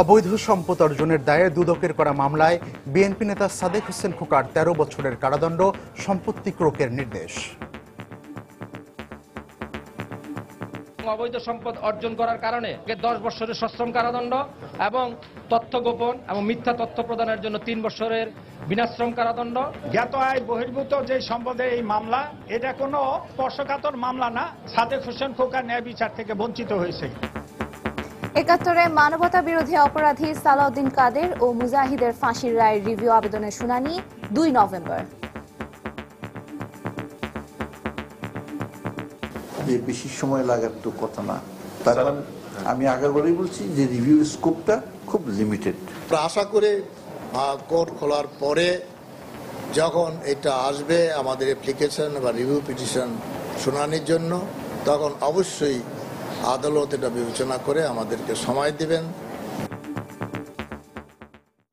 অবৈধ সম্পদ অর্জনের দায়ে দুদকের করা মামলায় বিএনপি নেতা সাদেক হোসেন খোকার ১৩ বছরের কারাদণ্ড, সম্পত্তি ক্রোকের নির্দেশ। অবৈধ সম্পদ অর্জন করার কারণে 10 বছরের সশ্রম কারাদণ্ড এবং তথ্য গোপন এবং মিথ্যা তথ্য প্রদানের জন্য 3 বছরের বিনাশ্রম কারাদণ্ড। জ্ঞাত আয় বহির্ভূত যে সম্পদের এই মামলা, এটা কোনো স্পর্শকাতর মামলা না। সাদেক হোসেন খোকা ন্যায় বিচার থেকে বঞ্চিত হয়েছে। ৭১-এ মানবতা বিরোধী অপরাধী সালাউদ্দিন কাদের ও মুজাহিদের ফাঁসির রায়ের রিভিউ আবেদনের শুনানি 2 নভেম্বর। বেশি সময় লাগার তো কথা না, তার আমি আগেরবারই বলছি যে রিভিউ স্কোপটা খুব লিমিটেড। আশা করে কোর্ট খোলার পরে যখন এটা আসবে আমাদের অ্যাপ্লিকেশন বা রিভিউ পিটিশন শুনানির জন্য, তখন অবশ্যই আদালত এটা বিবেচনা করে আমাদেরকে সময় দিবেন।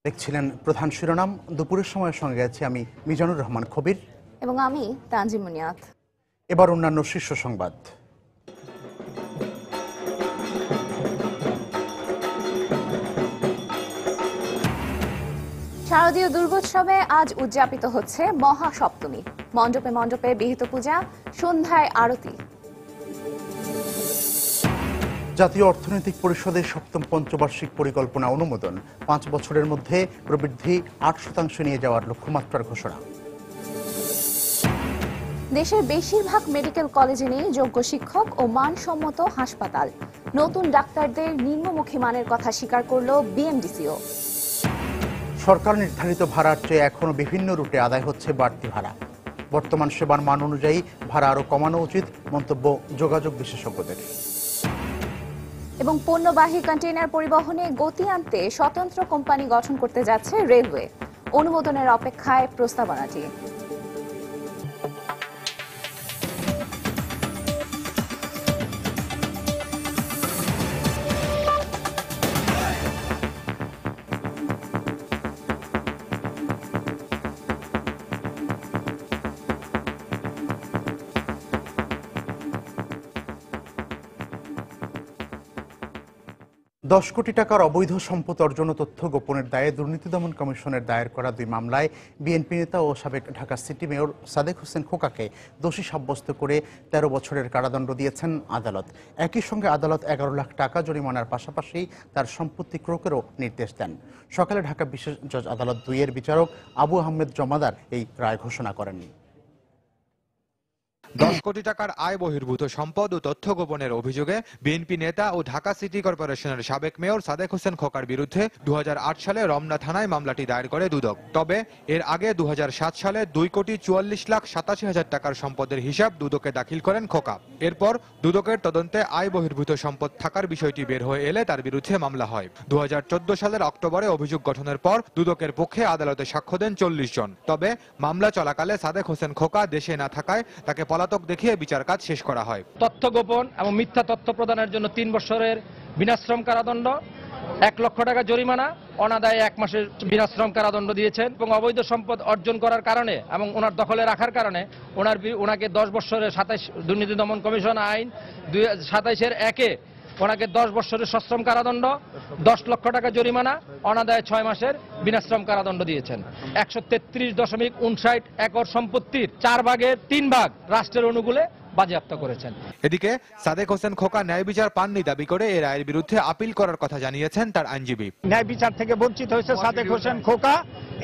দেখছিলেন প্রধান শিরোনাম। দুপুরের সময়ের সঙ্গে আছি আমি মিজানুর রহমান খবির এবং আমি তানজিম মুনিয়াত। এবার অন্যান্য শীর্ষ সংবাদ। শারদীয় দুর্গোৎসবে আজ উদযাপিত হচ্ছে মহাসপ্তমী। মণ্ডপে মণ্ডপে বিহিত পূজা, সন্ধ্যায় আরতি। জাতীয় অর্থনৈতিক পরিষদের ৭ম পঞ্চবার্ষিক পরিকল্পনা অনুমোদন, 5 বছরের মধ্যে প্রবৃদ্ধি 8% নিয়ে যাওয়ার লক্ষ্যমাত্রার ঘোষণা। দেশের বেশিরভাগ মেডিকেল কলেজে নেই যোগ্য শিক্ষক ও মানসম্মত হাসপাতাল। নতুন ডাক্তারদের নিম্নমুখী মানের কথা স্বীকার করল বিএমডিসিও। সরকার নির্ধারিত ভাড়ার চেয়ে এখনো বিভিন্ন রুটে আদায় হচ্ছে বাড়তি ভাড়া। বর্তমান সেবার মান অনুযায়ী ভাড়া আরও কমানো উচিত, মন্তব্য যোগাযোগ বিশেষজ্ঞদের। এবং পণ্যবাহী কন্টেইনার পরিবহনে গতি আনতে স্বতন্ত্র কোম্পানি গঠন করতে যাচ্ছে রেলওয়ে। অনুমোদনের অপেক্ষায় প্রস্তাবনাটি। $10 কোটি টাকার অবৈধ সম্পদ অর্জন ও তথ্য গোপনের দায়ে দুর্নীতি দমন কমিশনের দায়ের করা 2 মামলায় বিএনপি নেতা ও সাবেক ঢাকা সিটি মেয়র সাদেক হোসেন খোকাকে দোষী সাব্যস্ত করে 13 বছরের কারাদণ্ড দিয়েছেন আদালত। একই সঙ্গে আদালত 11 লাখ টাকা জরিমানার পাশাপাশি তার সম্পত্তি ক্রোকেরও নির্দেশ দেন। সকালে ঢাকা বিশেষ জজ আদালত 2-এর বিচারক আবু আহমেদ জমাদার এই রায় ঘোষণা করেন। 10 কোটি টাকার আয় বহির্ভূত সম্পদ ও তথ্য গোপনের অভিযোগে বিএনপি নেতা ও ঢাকা সিটি কর্পোরেশনের সাবেক মেয়র সাদেক হোসেন খোকার বিরুদ্ধে 2008 সালে রমনা থানায় মামলাটি দায়ের করে দুদক। তবে এর আগে 2007 সালে 2,44,87,000 টাকার সম্পদের হিসাব দুদকে দাখিল করেন খোকা। এরপর দুদকের তদন্তে আয় বহির্ভূত সম্পদ থাকার বিষয়টি বের হয়ে এলে তার বিরুদ্ধে মামলা হয়। 2014 সালের অক্টোবরে অভিযোগ গঠনের পর দুদকের পক্ষে আদালতে সাক্ষ্য দেন 40 জন। তবে মামলা চলাকালে সাদেক হোসেন খোকা দেশে না থাকায় তাকে পলাতক দেখিয়ে বিচার কাজ শেষ করা হয়। তথ্য গোপন এবং মিথ্যা তথ্য প্রদানের জন্য 3 বছরের বিনাশ্রম কারাদণ্ড, 1 লক্ষ টাকা জরিমানা, অনাদায়ে 1 মাসের বিনাশ্রম কারাদণ্ড দিয়েছেন। এবং অবৈধ সম্পদ অর্জন করার কারণে এবং ওনার দখলে রাখার কারণে ওনাকে 10 বছরের 27 দুর্নীতি দমন কমিশন আইন 27-এর 1-এ ওনাকে 10 বছরের সশ্রম কারাদণ্ড, 10 লক্ষ টাকা জরিমানা, অনাদায়ে 6 মাসের বিনাশ্রম কারাদণ্ড দিয়েছেন। 133.59 একর সম্পত্তির 4 ভাগের 3 ভাগ রাষ্ট্রের অনুকূলে বাজেয়াপ্ত করেছেন। এদিকে সাদেক হোসেন খোকা ন্যায় বিচার পাননি দাবি করে এই রায়ের বিরুদ্ধে আপিল করার কথা জানিয়েছেন তার আইনজীবী। ন্যায় বিচার থেকে বঞ্চিত হয়েছে সাদেক হোসেন খোকা।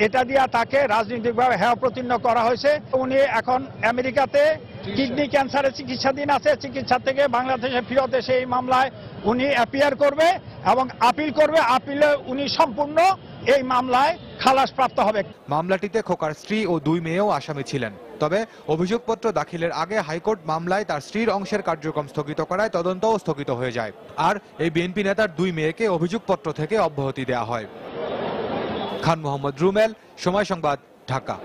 এটা দিয়ে তাকে রাজনৈতিকভাবে হেয় প্রতিপন্ন করা হয়েছে। উনি এখন আমেরিকাতে কিডনি ক্যান্সারের চিকিৎসাধীন আছে। চিকিৎসা থেকে বাংলাদেশে ফিরত এসে এই মামলায় উনি অ্যাপিয়ার করবে এবং আপিল করবে। আপিলে উনি সম্পূর্ণ এই মামলায় খালাস প্রাপ্ত হবে। মামলাটিতে খোকার স্ত্রী ও 2 মেয়েও আসামি ছিলেন। তবে অভিযোগপত্র দাখিলের আগে হাইকোর্ট মামলায় তার স্ত্রীর অংশের কার্যক্রম স্থগিত করায় তদন্তও স্থগিত হয়ে যায়। আর এই বিএনপি নেতার 2 মেয়েকে অভিযোগপত্র থেকে অব্যাহতি দেওয়া হয়। খান মোহাম্মদ রুমেল, সময় সংবাদ, ঢাকা।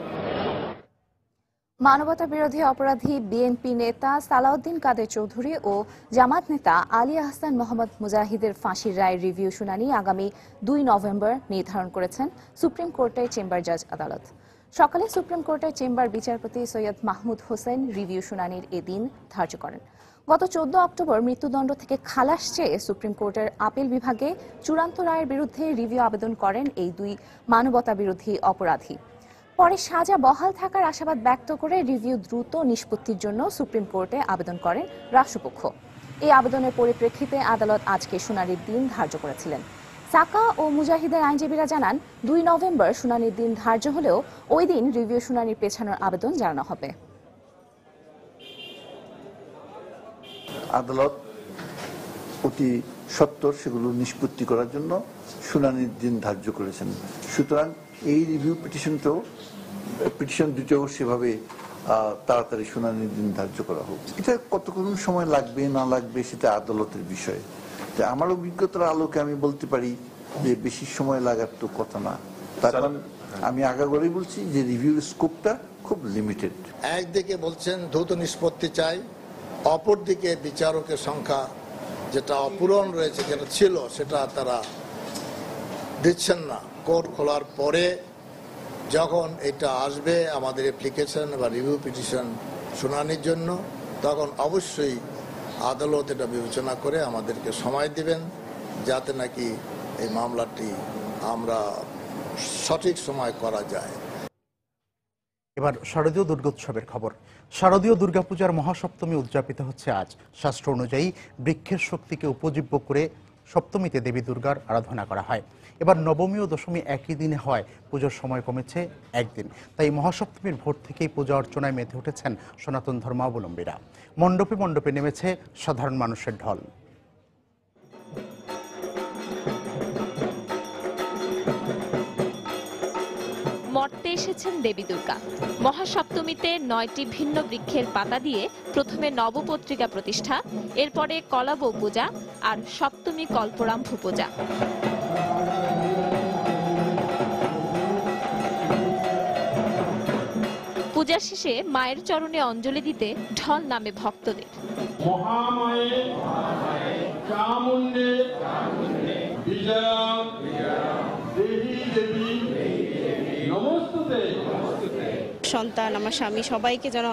মানবতা বিরোধী অপরাধী বিএনপি নেতা সালাউদ্দিন কাদের চৌধুরী ও জামাত নেতা আলী আহসান মোহাম্মদ মুজাহিদের ফাঁসির রায়ের রিভিউ শুনানি আগামী 2 নভেম্বর নির্ধারণ করেছেন সুপ্রিম কোর্টের চেম্বার জজ আদালত। সকালে সুপ্রিম কোর্টের চেম্বার বিচারপতি সৈয়দ মাহমুদ হোসেন রিভিউ শুনানির এদিন ধার্য করেন। গত 14 অক্টোবর মৃত্যুদণ্ড থেকে খালাস চেয়ে সুপ্রিম কোর্টের আপিল বিভাগে চূড়ান্ত রায়ের বিরুদ্ধে রিভিউ আবেদন করেন এই দুই মানবতাবিরোধী অপরাধী। পরে সাজা বহাল থাকার আশাবাদ ব্যক্ত করে রিভিউ দ্রুত নিষ্পত্তির জন্য সুপ্রিম কোর্টে আবেদন করেন রাষ্ট্রপক্ষ। এই আবেদনের পরিপ্রেক্ষিতে আদালত আজকে শুনানির দিন ধার্য করেছিলেন। সাকা ও মুজাহিদের আইনজীবীরা জানান 2 নভেম্বর শুনানির দিন ধার্য হলেও ওই দিন রিভিউ শুনানির পেছানোর আবেদন জানানো হবে। আদালত অতি সত্বর সেগুলো নিষ্পত্তি করার জন্য শুনানির দিন ধার্য করেছেন। সুতরাং এই রিভিউ পিটিশন দুটোও সেভাবে তাড়াতাড়ি শুনানির দিন ধার্য করা হোক। এটা কতক্ষণ সময় লাগবে না লাগবে সেটা আদালতের বিষয়। আমার অভিজ্ঞতার আলোকে আমি বলতে পারি যে বেশি সময় লাগার তো কথা না। তার কারণ আমি আগাগোড়াই বলছি যে রিভিউর স্কোপটা খুব লিমিটেড। একদিকে বলছেন দ্রুত নিষ্পত্তি চাই, অপরদিকে বিচারকের সংখ্যা যেটা অপূরণ রয়েছে, যেটা ছিল সেটা তারা দিচ্ছেন না। কোর্ট খোলার পরে যখন এটা আসবে আমাদের অ্যাপ্লিকেশন বা রিভিউ পিটিশন শুনানির জন্য, তখন অবশ্যই আদালত এটা বিবেচনা করে আমাদেরকে সময় দিবেন যাতে নাকি এই মামলাটি আমরা সঠিক সময় করা যায়। এবার শারদীয় দুর্গোৎসবের খবর। শারদীয় দুর্গাপূজার মহাসপ্তমী উদযাপিত হচ্ছে আজ। শাস্ত্র অনুযায়ী বৃক্ষের শক্তিকে উপজীব্য করে সপ্তমীতে দেবী দুর্গার আরাধনা করা হয়। এবার নবমী ও দশমী একই দিনে হয়, পুজোর সময় কমেছে একদিন। তাই মহাসপ্তমীর ভোর থেকেই পূজা অর্চনায় মেতে উঠেছেন সনাতন ধর্মাবলম্বীরা। মণ্ডপে মণ্ডপে নেমেছে সাধারণ মানুষের ঢল। মর্তে এসেছেন দেবী দুর্গা। মহাসপ্তমীতে 9টি ভিন্ন বৃক্ষের পাতা দিয়ে প্রথমে নবপত্রিকা প্রতিষ্ঠা, এরপরে কলাবৌ পূজা আর সপ্তমী কল্পরাম্ভ পূজা। পূজা শেষে মায়ের চরণে অঞ্জলি দিতে ঢল নামে ভক্তদের। সন্তান, আমার স্বামী সবাইকে যেন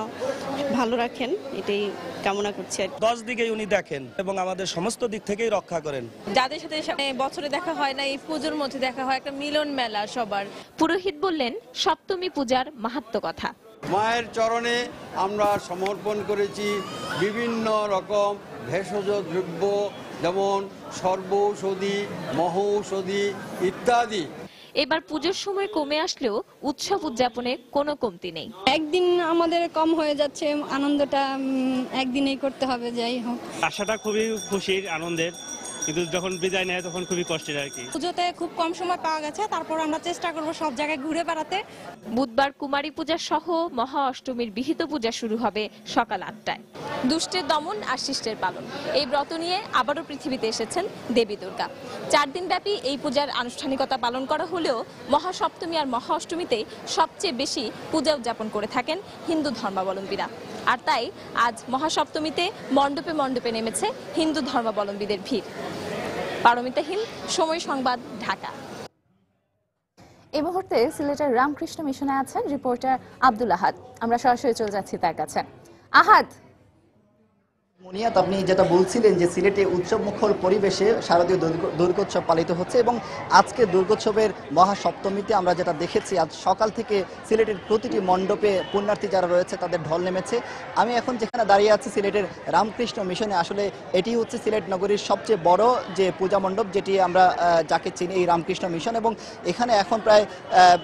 ভালো রাখেন, এটাই কামনা করছি। 10 দিকেই উনি দেখেন এবং আমাদের সমস্ত দিক থেকেই রক্ষা করেন। যাদের সাথে বছরে দেখা হয় না, এই পুজোর মধ্যে দেখা হয়, একটা মিলন মেলা সবার। পুরোহিত বললেন সপ্তমী পূজার মাহাত্ম্য কথা। মায়ের চরণে আমরা সমর্পণ করেছি বিভিন্ন রকম ভেষজ দ্রব্য, যেমন সর্বৌষধি, মহৌষধি ইত্যাদি। এবার পুজোর সময় কমে আসলেও উৎসব উদযাপনে কোনো কমতি নেই। একদিন আমাদের কম হয়ে যাচ্ছে, আনন্দটা একদিনেই করতে হবে। যাই হোক, আশাটা খুবই খুশির, আনন্দের, কিন্তু যখন বিদায় নেয় তখন খুবই কষ্টের আর কি। পুজোতে খুব কম সময় পাওয়া গেছে, তারপর আমরা চেষ্টা করব সব জায়গায় ঘুরে বেড়াতে। বুধবার কুমারী পূজা সহ মহা অষ্টমীর বিহিত পূজা শুরু হবে সকাল 8টায়। দুষ্টের দমন আর শিষ্টের পালন, এই ব্রত নিয়ে আবারও পৃথিবীতে এসেছেন দেবী দুর্গা। 4 দিন ব্যাপী এই পূজার আনুষ্ঠানিকতা পালন করা হলেও মহাসপ্তমী আর মহা অষ্টমীতে সবচেয়ে বেশি পূজা উদযাপন করে থাকেন হিন্দু ধর্মাবলম্বীরা। আর তাই আজ মহাসপ্তমীতে মণ্ডপে মণ্ডপে নেমেছে হিন্দু ধর্মাবলম্বীদের ভিড়। পারমিতা হিল, সময় সংবাদ, ঢাকা। এই মুহূর্তে সিলেটের রামকৃষ্ণ মিশনে আছেন রিপোর্টার আব্দুল আহাদ। আমরা সরাসরি চলে যাচ্ছি তার কাছে। আহাদ, মুনিয়াত, আপনি যেটা বলছিলেন যে সিলেটে উৎসব মুখর পরিবেশে শারদীয় দুর্গোৎসব পালিত হচ্ছে এবং আজকে দুর্গোৎসবের মহাসপ্তমীতে আমরা যেটা দেখেছি, আজ সকাল থেকে সিলেটের প্রতিটি মণ্ডপে পুণ্যার্থী যারা রয়েছে তাদের ঢল নেমেছে। আমি এখন যেখানে দাঁড়িয়ে আছি সিলেটের রামকৃষ্ণ মিশনে, আসলে এটি হচ্ছে সিলেট নগরীর সবচেয়ে বড় যে পূজা মণ্ডপ, যেটি আমরা যাকে চিনি এই রামকৃষ্ণ মিশন। এবং এখানে এখন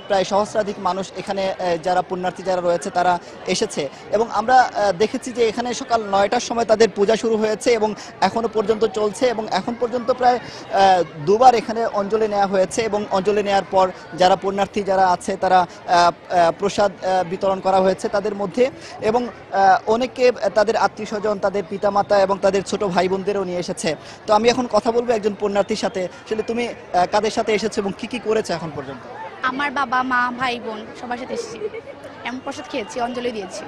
প্রায় সহস্রাধিক মানুষ, এখানে যারা পুণ্যার্থী যারা রয়েছে তারা এসেছে এবং আমরা দেখেছি যে এখানে সকাল 9টার সময় তাদের পূজা শুরু হয়েছে এবং এখনো পর্যন্ত চলছে এবং এখন পর্যন্ত প্রায় 2বার এখানে অঞ্জলি নেওয়া হয়েছে এবং অঞ্জলি নেওয়ার পর যারা পুণ্যার্থী যারা আছে তারা প্রসাদ বিতরণ করা হয়েছে তাদের মধ্যে এবং অনেকে তাদের আত্মীয় স্বজন, তাদের পিতামাতা এবং তাদের ছোট ভাই বোনদেরও নিয়ে এসেছে। তো আমি এখন কথা বলবো একজন পুণ্যার্থীর সাথে। আসলে তুমি কাদের সাথে এসেছো এবং কি কি করেছো এখন পর্যন্ত? আমার বাবা, মা, ভাই বোন সবার সাথে এসেছি, এমন প্রসাদ খেয়েছি, অঞ্জলি দিয়েছি,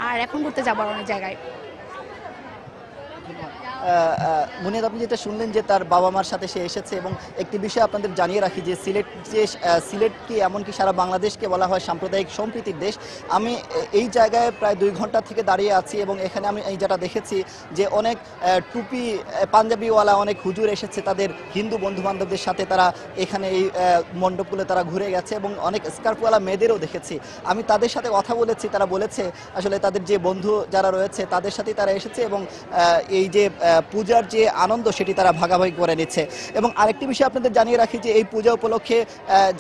আর এখন ঘুরতে যাবো অনেক জায়গায়। মুনিয়াত, আপনি যেটা শুনলেন যে তার বাবা মার সাথে সে এসেছে, এবং একটি বিষয় আপনাদের জানিয়ে রাখি যে সিলেট কি এমনকি সারা বাংলাদেশকে বলা হয় সাম্প্রদায়িক সম্প্রীতির দেশ। আমি এই জায়গায় প্রায় 2 ঘন্টা থেকে দাঁড়িয়ে আছি, এবং এখানে আমি এই যেটা দেখেছি যে অনেক টুপি পাঞ্জাবিওয়ালা অনেক হুজুর এসেছে তাদের হিন্দু বন্ধু বান্ধবদের সাথে, তারা এখানে এই মণ্ডপগুলো তারা ঘুরে গেছে, এবং অনেক স্কার্ফওয়ালা মেয়েদেরও দেখেছি। আমি তাদের সাথে কথা বলেছি, তারা বলেছে আসলে তাদের যে বন্ধু যারা রয়েছে তাদের সাথেই তারা এসেছে, এবং এই যে পূজার যে আনন্দ সেটি তারা ভাগাভাগি করে নিচ্ছে। এবং আরেকটি বিষয় আপনাদের জানিয়ে রাখি যে এই পূজা উপলক্ষে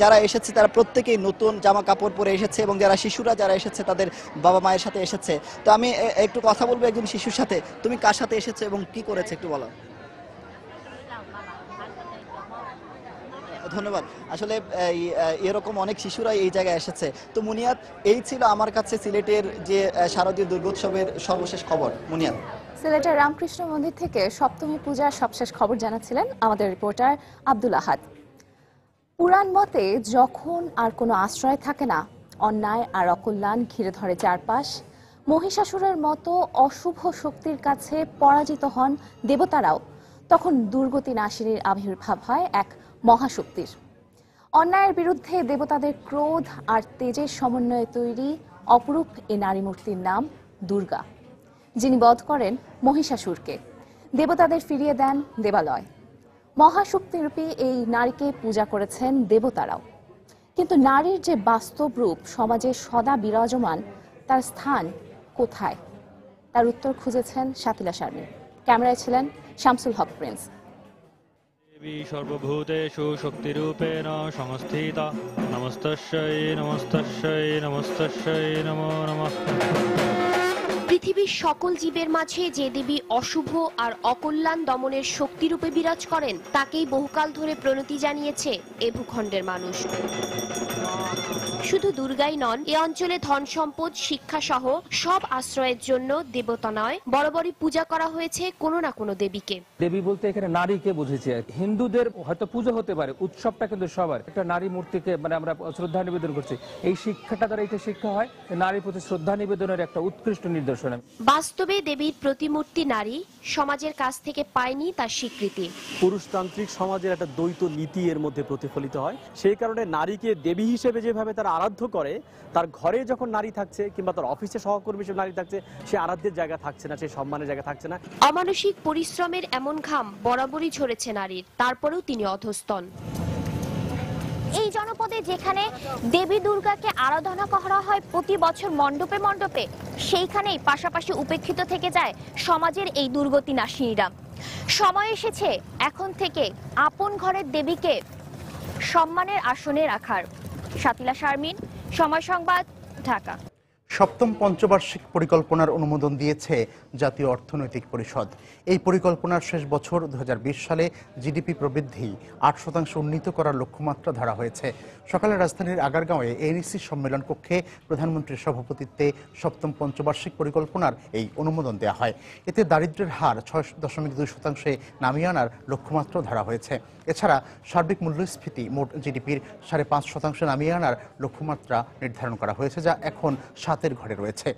যারা এসেছে তারা প্রত্যেকেই নতুন জামা কাপড় পরে এসেছে, এবং যারা শিশুরা যারা এসেছে তাদের বাবা মায়ের সাথে এসেছে। তো আমি একটু কথা বলবো একজন শিশুর সাথে। তুমি কার সাথে এসেছো এবং কি করেছে একটু বলো। ধন্যবাদ। আসলে এরকম অনেক শিশুরাই এই জায়গায় এসেছে। তো মুনিয়াত, এই ছিল আমার কাছে সিলেটের যে শারদীয় দুর্গোৎসবের সর্বশেষ খবর। মুনিয়াত, সিলেটের রামকৃষ্ণ মন্দির থেকে সপ্তমী পূজার সবশেষ খবর জানাচ্ছিলেন আমাদের রিপোর্টার আব্দুল আহাদ। পুরাণ মতে যখন আর কোনো আশ্রয় থাকে না, অন্যায় আর অকল্যাণ ঘিরে ধরে চারপাশ, মহিষাসুরের মতো অশুভ শক্তির কাছে পরাজিত হন দেবতারাও, তখন দুর্গতি নাশিনীর আবির্ভাব হয় এক মহাশক্তির। অন্যায়ের বিরুদ্ধে দেবতাদের ক্রোধ আর তেজের সমন্বয়ে তৈরি অপরূপ এ নারী মূর্তির নাম দুর্গা, যিনি বধ করেন মহিষাসুরকে, দেবতাদের ফিরিয়ে দেন দেবালয়। মহাশক্তিরূপী এই নারীকে পূজা করেছেন দেবতারাও। কিন্তু নারীর যে বাস্তব রূপ সমাজে সদা বিরাজমান, তার স্থান কোথায়? তার উত্তর খুঁজেছেন শাতিলা শারমিন। ক্যামেরায় ছিলেন শামসুল হক প্রিন্স। দেবী সর্বভূতেষু শক্তিরূপেণ সংস্থিতা, নমস্তস্যৈ নমস্তস্যৈ নমস্তস্যৈ নমো নমঃ। পৃথিবীর সকল জীবের মাঝে যে দেবী অশুভ আর অকল্যাণ দমনের শক্তিরূপে বিরাজ করেন, তাকেই বহুকাল ধরে প্রণতি জানিয়েছে এ ভূখণ্ডের মানুষ। শুধু দুর্গাই নন, এ অঞ্চলে ধন সম্পদ, শিক্ষা সহ সব আশ্রয়ের জন্য দেবতা নয়, বরাবরই পূজা করা হয়েছে কোনো না কোনো দেবীকে। দেবী বলতে এখানে নারীকে বুঝেছে। হিন্দুদের হয়তো পুজো হতে পারে, উৎসবটা কিন্তু সবার। একটা নারী মূর্তিকে আমরা শ্রদ্ধা নিবেদন করছি। এই শিক্ষাটা দ্বারা এটা শিক্ষা হয় নারীর প্রতি শ্রদ্ধা নিবেদনের একটা উৎকৃষ্ট নিদর্শন। বাস্তবে দেবীর প্রতিমূর্তি নারী সমাজের কাছ থেকে পায়নি তার স্বীকৃতি। পুরুষতান্ত্রিক সমাজের একটা দ্বৈত নীতি এর মধ্যে প্রতিফলিত হয়। সেই কারণে নারীকে দেবী হিসেবে যেভাবে তারা আরাধ্য করে, তার ঘরে যখন নারী থাকছে কিংবা তার অফিসে সহকর্মী হিসেবে নারী থাকছে, সে আরাধ্যের জায়গা থাকছে না, সে সম্মানের জায়গা থাকছে না। অমানসিক পরিশ্রমের এমন ঘাম বরাবরই ঝরেছে নারীর, তারপরেও তিনি অধস্তন। এই জনপদে যেখানে দেবী দুর্গাকে আরাধনা করা হয় প্রতি বছর মণ্ডপে মণ্ডপে, সেইখানেই পাশাপাশি উপেক্ষিত থেকে যায় সমাজের এই দুর্গতি নাশিনীরা। সময় এসেছে এখন থেকে আপন ঘরের দেবীকে সম্মানের আসনে রাখার। শাতিলা শারমিন, সময় সংবাদ, ঢাকা। সপ্তম পঞ্চবার্ষিক পরিকল্পনার অনুমোদন দিয়েছে জাতীয় অর্থনৈতিক পরিষদ। এই পরিকল্পনার শেষ বছর 2020 সালে জিডিপি প্রবৃদ্ধি 8% উন্নীত করার লক্ষ্যমাত্রা ধরা হয়েছে। সকালে রাজধানীর আগারগাঁওয়ে এনইসি সম্মেলন কক্ষে প্রধানমন্ত্রীর সভাপতিত্বে সপ্তম পঞ্চবার্ষিক পরিকল্পনার এই অনুমোদন দেওয়া হয়। এতে দারিদ্র্যের হার 6.2% নামিয়ে আনার লক্ষ্যমাত্রা ধরা হয়েছে। এছাড়া সার্বিক মূল্যস্ফীতি মোট জিডিপির 5.5% নামিয়ে আনার লক্ষ্যমাত্রা নির্ধারণ করা হয়েছে, যা এখন 7-এর ঘরে রয়েছে।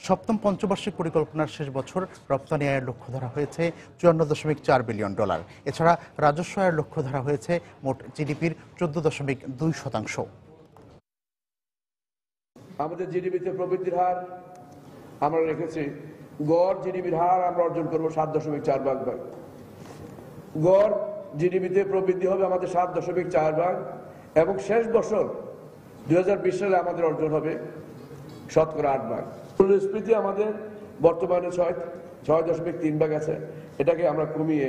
সপ্তম পঞ্চবার্ষিক পরিকল্পনার শেষ বছর রপ্তানি আয়ের লক্ষ্য ধরা হয়েছে $54.4 বিলিয়ন। এছাড়া রাজস্ব আয়ের লক্ষ্য ধরা হয়েছে মোট জিডিপির 14.2%। আমাদের জিডিপিতে প্রবৃদ্ধির হার আমরা রেখেছি, গড় জিডিপির হার আমরা অর্জন করবো 7.4%। গড় জিডিপিতে প্রবৃদ্ধি হবে আমাদের 7.4%, এবং শেষ বছর 2020 সালে আমাদের অর্জন হবে 8%। মূল্যস্ফীতি আমাদের বর্তমানে 6.3% আছে, এটাকে আমরা কমিয়ে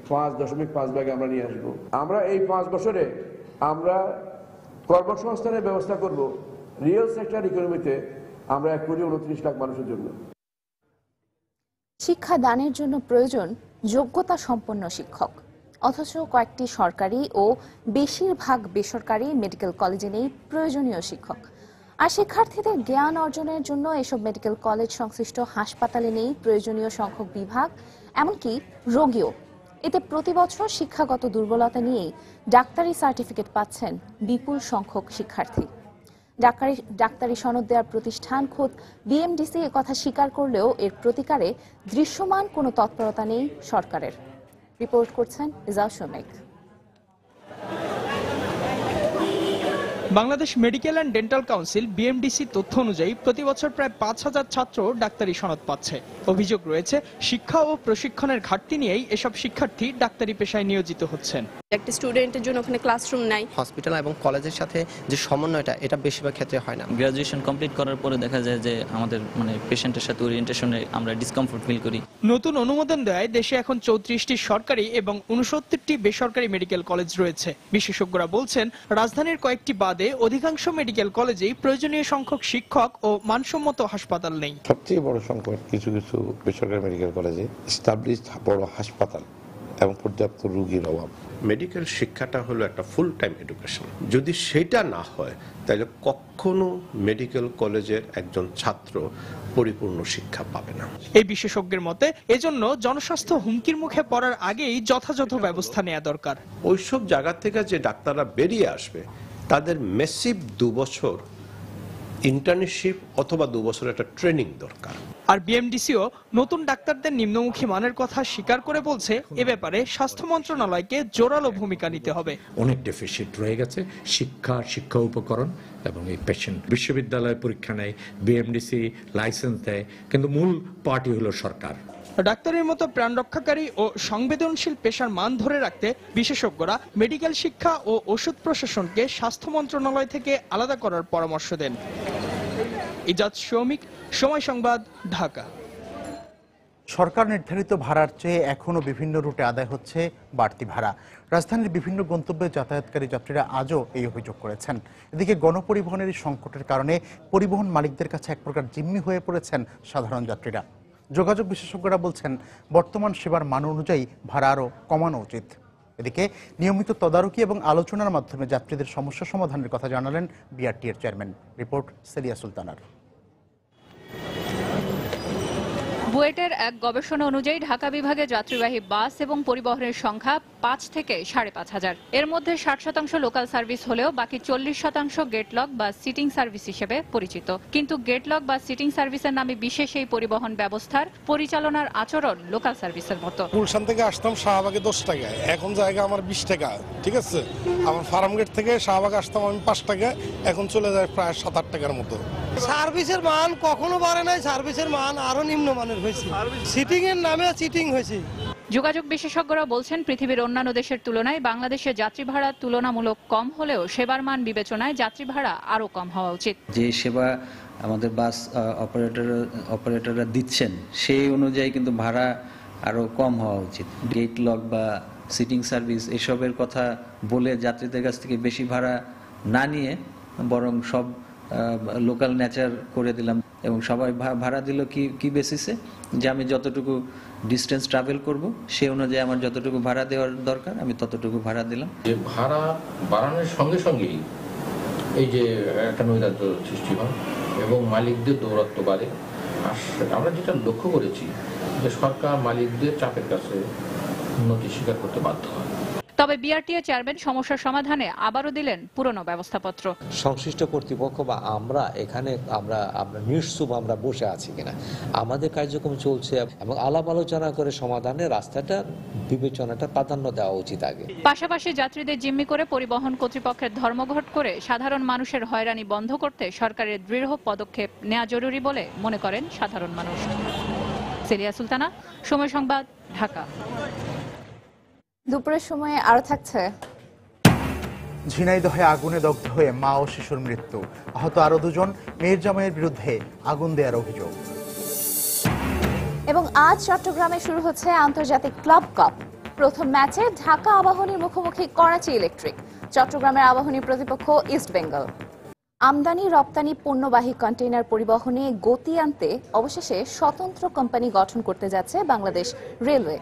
5.5% আমরা নিয়ে আসবো। আমরা এই 5 বছরে আমরা কর্মসংস্থানের ব্যবস্থা করব রিয়েল সেক্টর ইকোনমিতে আমরা 1.29 লাখ মানুষের জন্য। শিক্ষা দানের জন্য প্রয়োজন যোগ্যতা সম্পন্ন শিক্ষক, অথচ কয়েকটি সরকারি ও বেশিরভাগ বেসরকারি মেডিকেল কলেজে নেই প্রয়োজনীয় শিক্ষক। আর শিক্ষার্থীদের জ্ঞান অর্জনের জন্য এসব মেডিকেল কলেজ সংশ্লিষ্ট হাসপাতালে নেই প্রয়োজনীয় সংখ্যক বিভাগ, এমনকি রোগীও। এতে প্রতি বছর শিক্ষাগত দুর্বলতা নিয়েই ডাক্তারি সার্টিফিকেট পাচ্ছেন বিপুল সংখ্যক শিক্ষার্থী। ডাক্তারি সনদ দেওয়ার প্রতিষ্ঠান খোদ বিএমডিসি কথা স্বীকার করলেও এর প্রতিকারে দৃশ্যমান কোনো তৎপরতা নেই সরকারের। রিপোর্ট করছেন ইজাজ শোমেক। Bangladesh medical and dental council BMDC তথ্য অনুযায়ী প্রতি বছর প্রায় ৫,০০০ ছাত্র ডাক্তারি সনদ পাচ্ছে। অভিযোগ রয়েছে শিক্ষা ও প্রশিক্ষণের ঘাটতি নিয়েই এসব শিক্ষার্থী ডাক্তারি পেশায় নিয়োজিত হচ্ছেন। একটা স্টুডেন্টের জন্য ওখানে ক্লাসরুম নাই। হসপিটাল এবং কলেজের সাথে যে সমন্বয়টা এটা বেশিরভাগ ক্ষেত্রে হয় না। গ্রাজুয়েশন কমপ্লিট করার পরে দেখা যায় যে আমাদের পেশেন্টের সাথে ওরিয়েন্টেশনে আমরা ডিসকমফোর্ট ফিল করি। নতুন অনুমোদন দেয় দেশে এখন ৩৪টি সরকারি এবং ৬৯টি বেসরকারি মেডিকেল কলেজ রয়েছে। বিশেষজ্ঞরা বলছেন রাজধানীর কয়েকটি বাদে অধিকাংশ মেডিকেল কলেজেই প্রয়োজনীয় সংখ্যক শিক্ষক ও মানসম্মত হাসপাতাল নেই। সবচেয়ে বড় সংকট কিছু কিছু বেসরকারি মেডিকেল কলেজে এস্টাবলিশড বড় হাসপাতাল এবং পর্যাপ্ত রোগীর অভাব। মেডিকেল শিক্ষাটা হলো একটা ফুল টাইম এডুকেশন। যদি সেটা না হয় তাহলে কখনো মেডিকেল কলেজের একজন ছাত্র পরিপূর্ণ শিক্ষা পাবে না। এই বিশেষজ্ঞের মতে এজন্য জনস্বাস্থ্য হুমকির মুখে পড়ার আগেই যথাযথ ব্যবস্থা নেওয়া দরকার। ওইসব জায়গা থেকে যে ডাক্তাররা বেরিয়ে আসবে তাদের মেসিভ 2 বছর ইন্টার্নশিপ অথবা 2 বছর একটা ট্রেনিং দরকার। আর বিএমডিসিও নতুন ডাক্তারদের নিম্নমুখী মানের কথা স্বীকার করে বলছে এ ব্যাপারে স্বাস্থ্য মন্ত্রণালয়কে জোরালো ভূমিকা নিতে হবে। অনেক ডেফিসিট রয়ে গেছে শিক্ষা উপকরণ এবং এই পেশেন্ট। বিশ্ববিদ্যালয় পরীক্ষা নেয়, বিএমডিসি লাইসেন্স দেয়, কিন্তু মূল পার্টি হলো সরকার। ডাক্তারের মতো প্রাণ রক্ষাকারী ও সংবেদনশীল পেশার মান ধরে রাখতে বিশেষজ্ঞরা মেডিকেল শিক্ষা ও ওষুধ প্রশাসনকে স্বাস্থ্য মন্ত্রণালয় থেকে আলাদা করার পরামর্শ দেন। ইজাজ শৌমিক, সময় সংবাদ, ঢাকা। সরকার নির্ধারিত ভাড়ার চেয়ে এখনও বিভিন্ন রুটে আদায় হচ্ছে বাড়তি ভাড়া। রাজধানীর বিভিন্ন গন্তব্যে যাতায়াতকারী যাত্রীরা আজও এই অভিযোগ করেছেন। এদিকে গণপরিবহনের সংকটের কারণে পরিবহন মালিকদের কাছে এক প্রকার জিম্মি হয়ে পড়েছেন সাধারণ যাত্রীরা। যোগাযোগ বিশেষজ্ঞরা বলছেন বর্তমান সেবার মান অনুযায়ী ভাড়া আরও কমানো উচিত। এদিকে নিয়মিত তদারকি এবং আলোচনার মাধ্যমে যাত্রীদের সমস্যা সমাধানের কথা জানালেন বিআরটি-এর চেয়ারম্যান। রিপোর্ট সেলিয়া সুলতানার। বুয়েটের এক গবেষণা অনুযায়ী ঢাকা বিভাগে যাত্রীবাহী বাস এবং পরিবহনের সংখ্যা 5 থেকে 5,500। এর মধ্যে 60% লোকাল সার্ভিস হলেও বাকি 40% গেটলক বা সিটিং সার্ভিস হিসেবে পরিচিত। কিন্তু গেটলক বা সিটিং সার্ভিসের নামে বিশেষ এই পরিবহন ব্যবস্থার পরিচালনার আচরণ লোকাল সার্ভিসের মতো। গুলশান থেকে আসতাম শাহবাগে 10 টাকা, এখন জায়গা আমার 20 টাকা। ঠিক আছে, আমার ফার্মগেট থেকে শাহবাগ আসতাম আমি 5 টাকা, এখন চলে যায় প্রায় 7-8 টাকার মতো। সার্ভিসের মান কখনো বাড়ে নাই, সার্ভিসের মান আরো নিম্নমানের হয়েছে, সিটিং এর নামে চিটিং হয়েছে। যোগাযোগ বিশেষজ্ঞরা বলছেন পৃথিবীর অন্যান্য দেশের তুলনায় বাংলাদেশে যাত্রী ভাড়া তুলনামূলক কম হলেও সেবার মান বিবেচনায় যাত্রী ভাড়া আরো কম হওয়া উচিত। যে সেবা আমাদের বাস অপারেটররা দিচ্ছেন সেই অনুযায়ী কিন্তু ভাড়া আরো কম হওয়া উচিত। গেট লক বা সিটিং সার্ভিস এসবের কথা বলে যাত্রীদের কাছ থেকে বেশি ভাড়া না নিয়ে বরং সব লোকাল নেচার করে দিলাম এবং সবাই ভাড়া দিল কি বেসিসে, যে আমি যতটুকু ডিস্টেন্স ট্রাভেল করব সেই অনুযায়ী আমার যতটুকু ভাড়া দেওয়ার দরকার আমি ততটুকু ভাড়া দিলাম। যে ভাড়া বাড়ানোর সঙ্গে সঙ্গেই এই যে একটা নৈরাজ্য সৃষ্টি হয় এবং মালিকদের দৌরাত্ম্য বাড়ে। আর আমরা যেটা লক্ষ্য করেছি যে সরকার মালিকদের চাপের কাছে উন্নতি স্বীকার করতে বাধ্য হয়। তবে বিআরটি-এর চেয়ারম্যান সমস্যার সমাধানে আবারও দিলেন পুরনো ব্যবস্থাপত্র। সংশ্লিষ্ট কর্তৃপক্ষ বা আমরা এখানে আমরা নিশ্চুপ আমরা বসে আছি কিনা, আমাদের কার্যক্রম চলছে এবং আলাপ আলোচনা করে সমাধানের রাস্তাটা বিবেচনাটা প্রাধান্য দেওয়া উচিত আগে। পাশাপাশি যাত্রীদের জিম্মি করে পরিবহন কর্তৃপক্ষের ধর্মঘট করে সাধারণ মানুষের হয়রানি বন্ধ করতে সরকারের দৃঢ় পদক্ষেপ নেওয়া জরুরি বলে মনে করেন সাধারণ মানুষ। সেলিয়া সুলতানা, সময় সংবাদ, ঢাকা। দুপুরের সময়ে আরো থাকছে ঝিনাইদহে আগুনে দগ্ধ হয়ে মা ও শিশুর মৃত্যু, আহত আরো 2 জন, মেয়ের জামাইয়ের বিরুদ্ধে আগুন দেওয়ার অভিযোগ। এবং আজ চট্টগ্রামে শুরু হচ্ছে আন্তর্জাতিক ক্লাব কাপ। প্রথম ম্যাচে ঢাকা আবাহনীর মুখোমুখি করাচি ইলেকট্রিক। চট্টগ্রামের আবাহনী প্রতিপক্ষ ইস্ট বেঙ্গল। আমদানি রপ্তানি পণ্যবাহী কন্টেইনার পরিবহনে গতি আনতে অবশেষে স্বতন্ত্র কোম্পানি গঠন করতে যাচ্ছে বাংলাদেশ রেলওয়ে।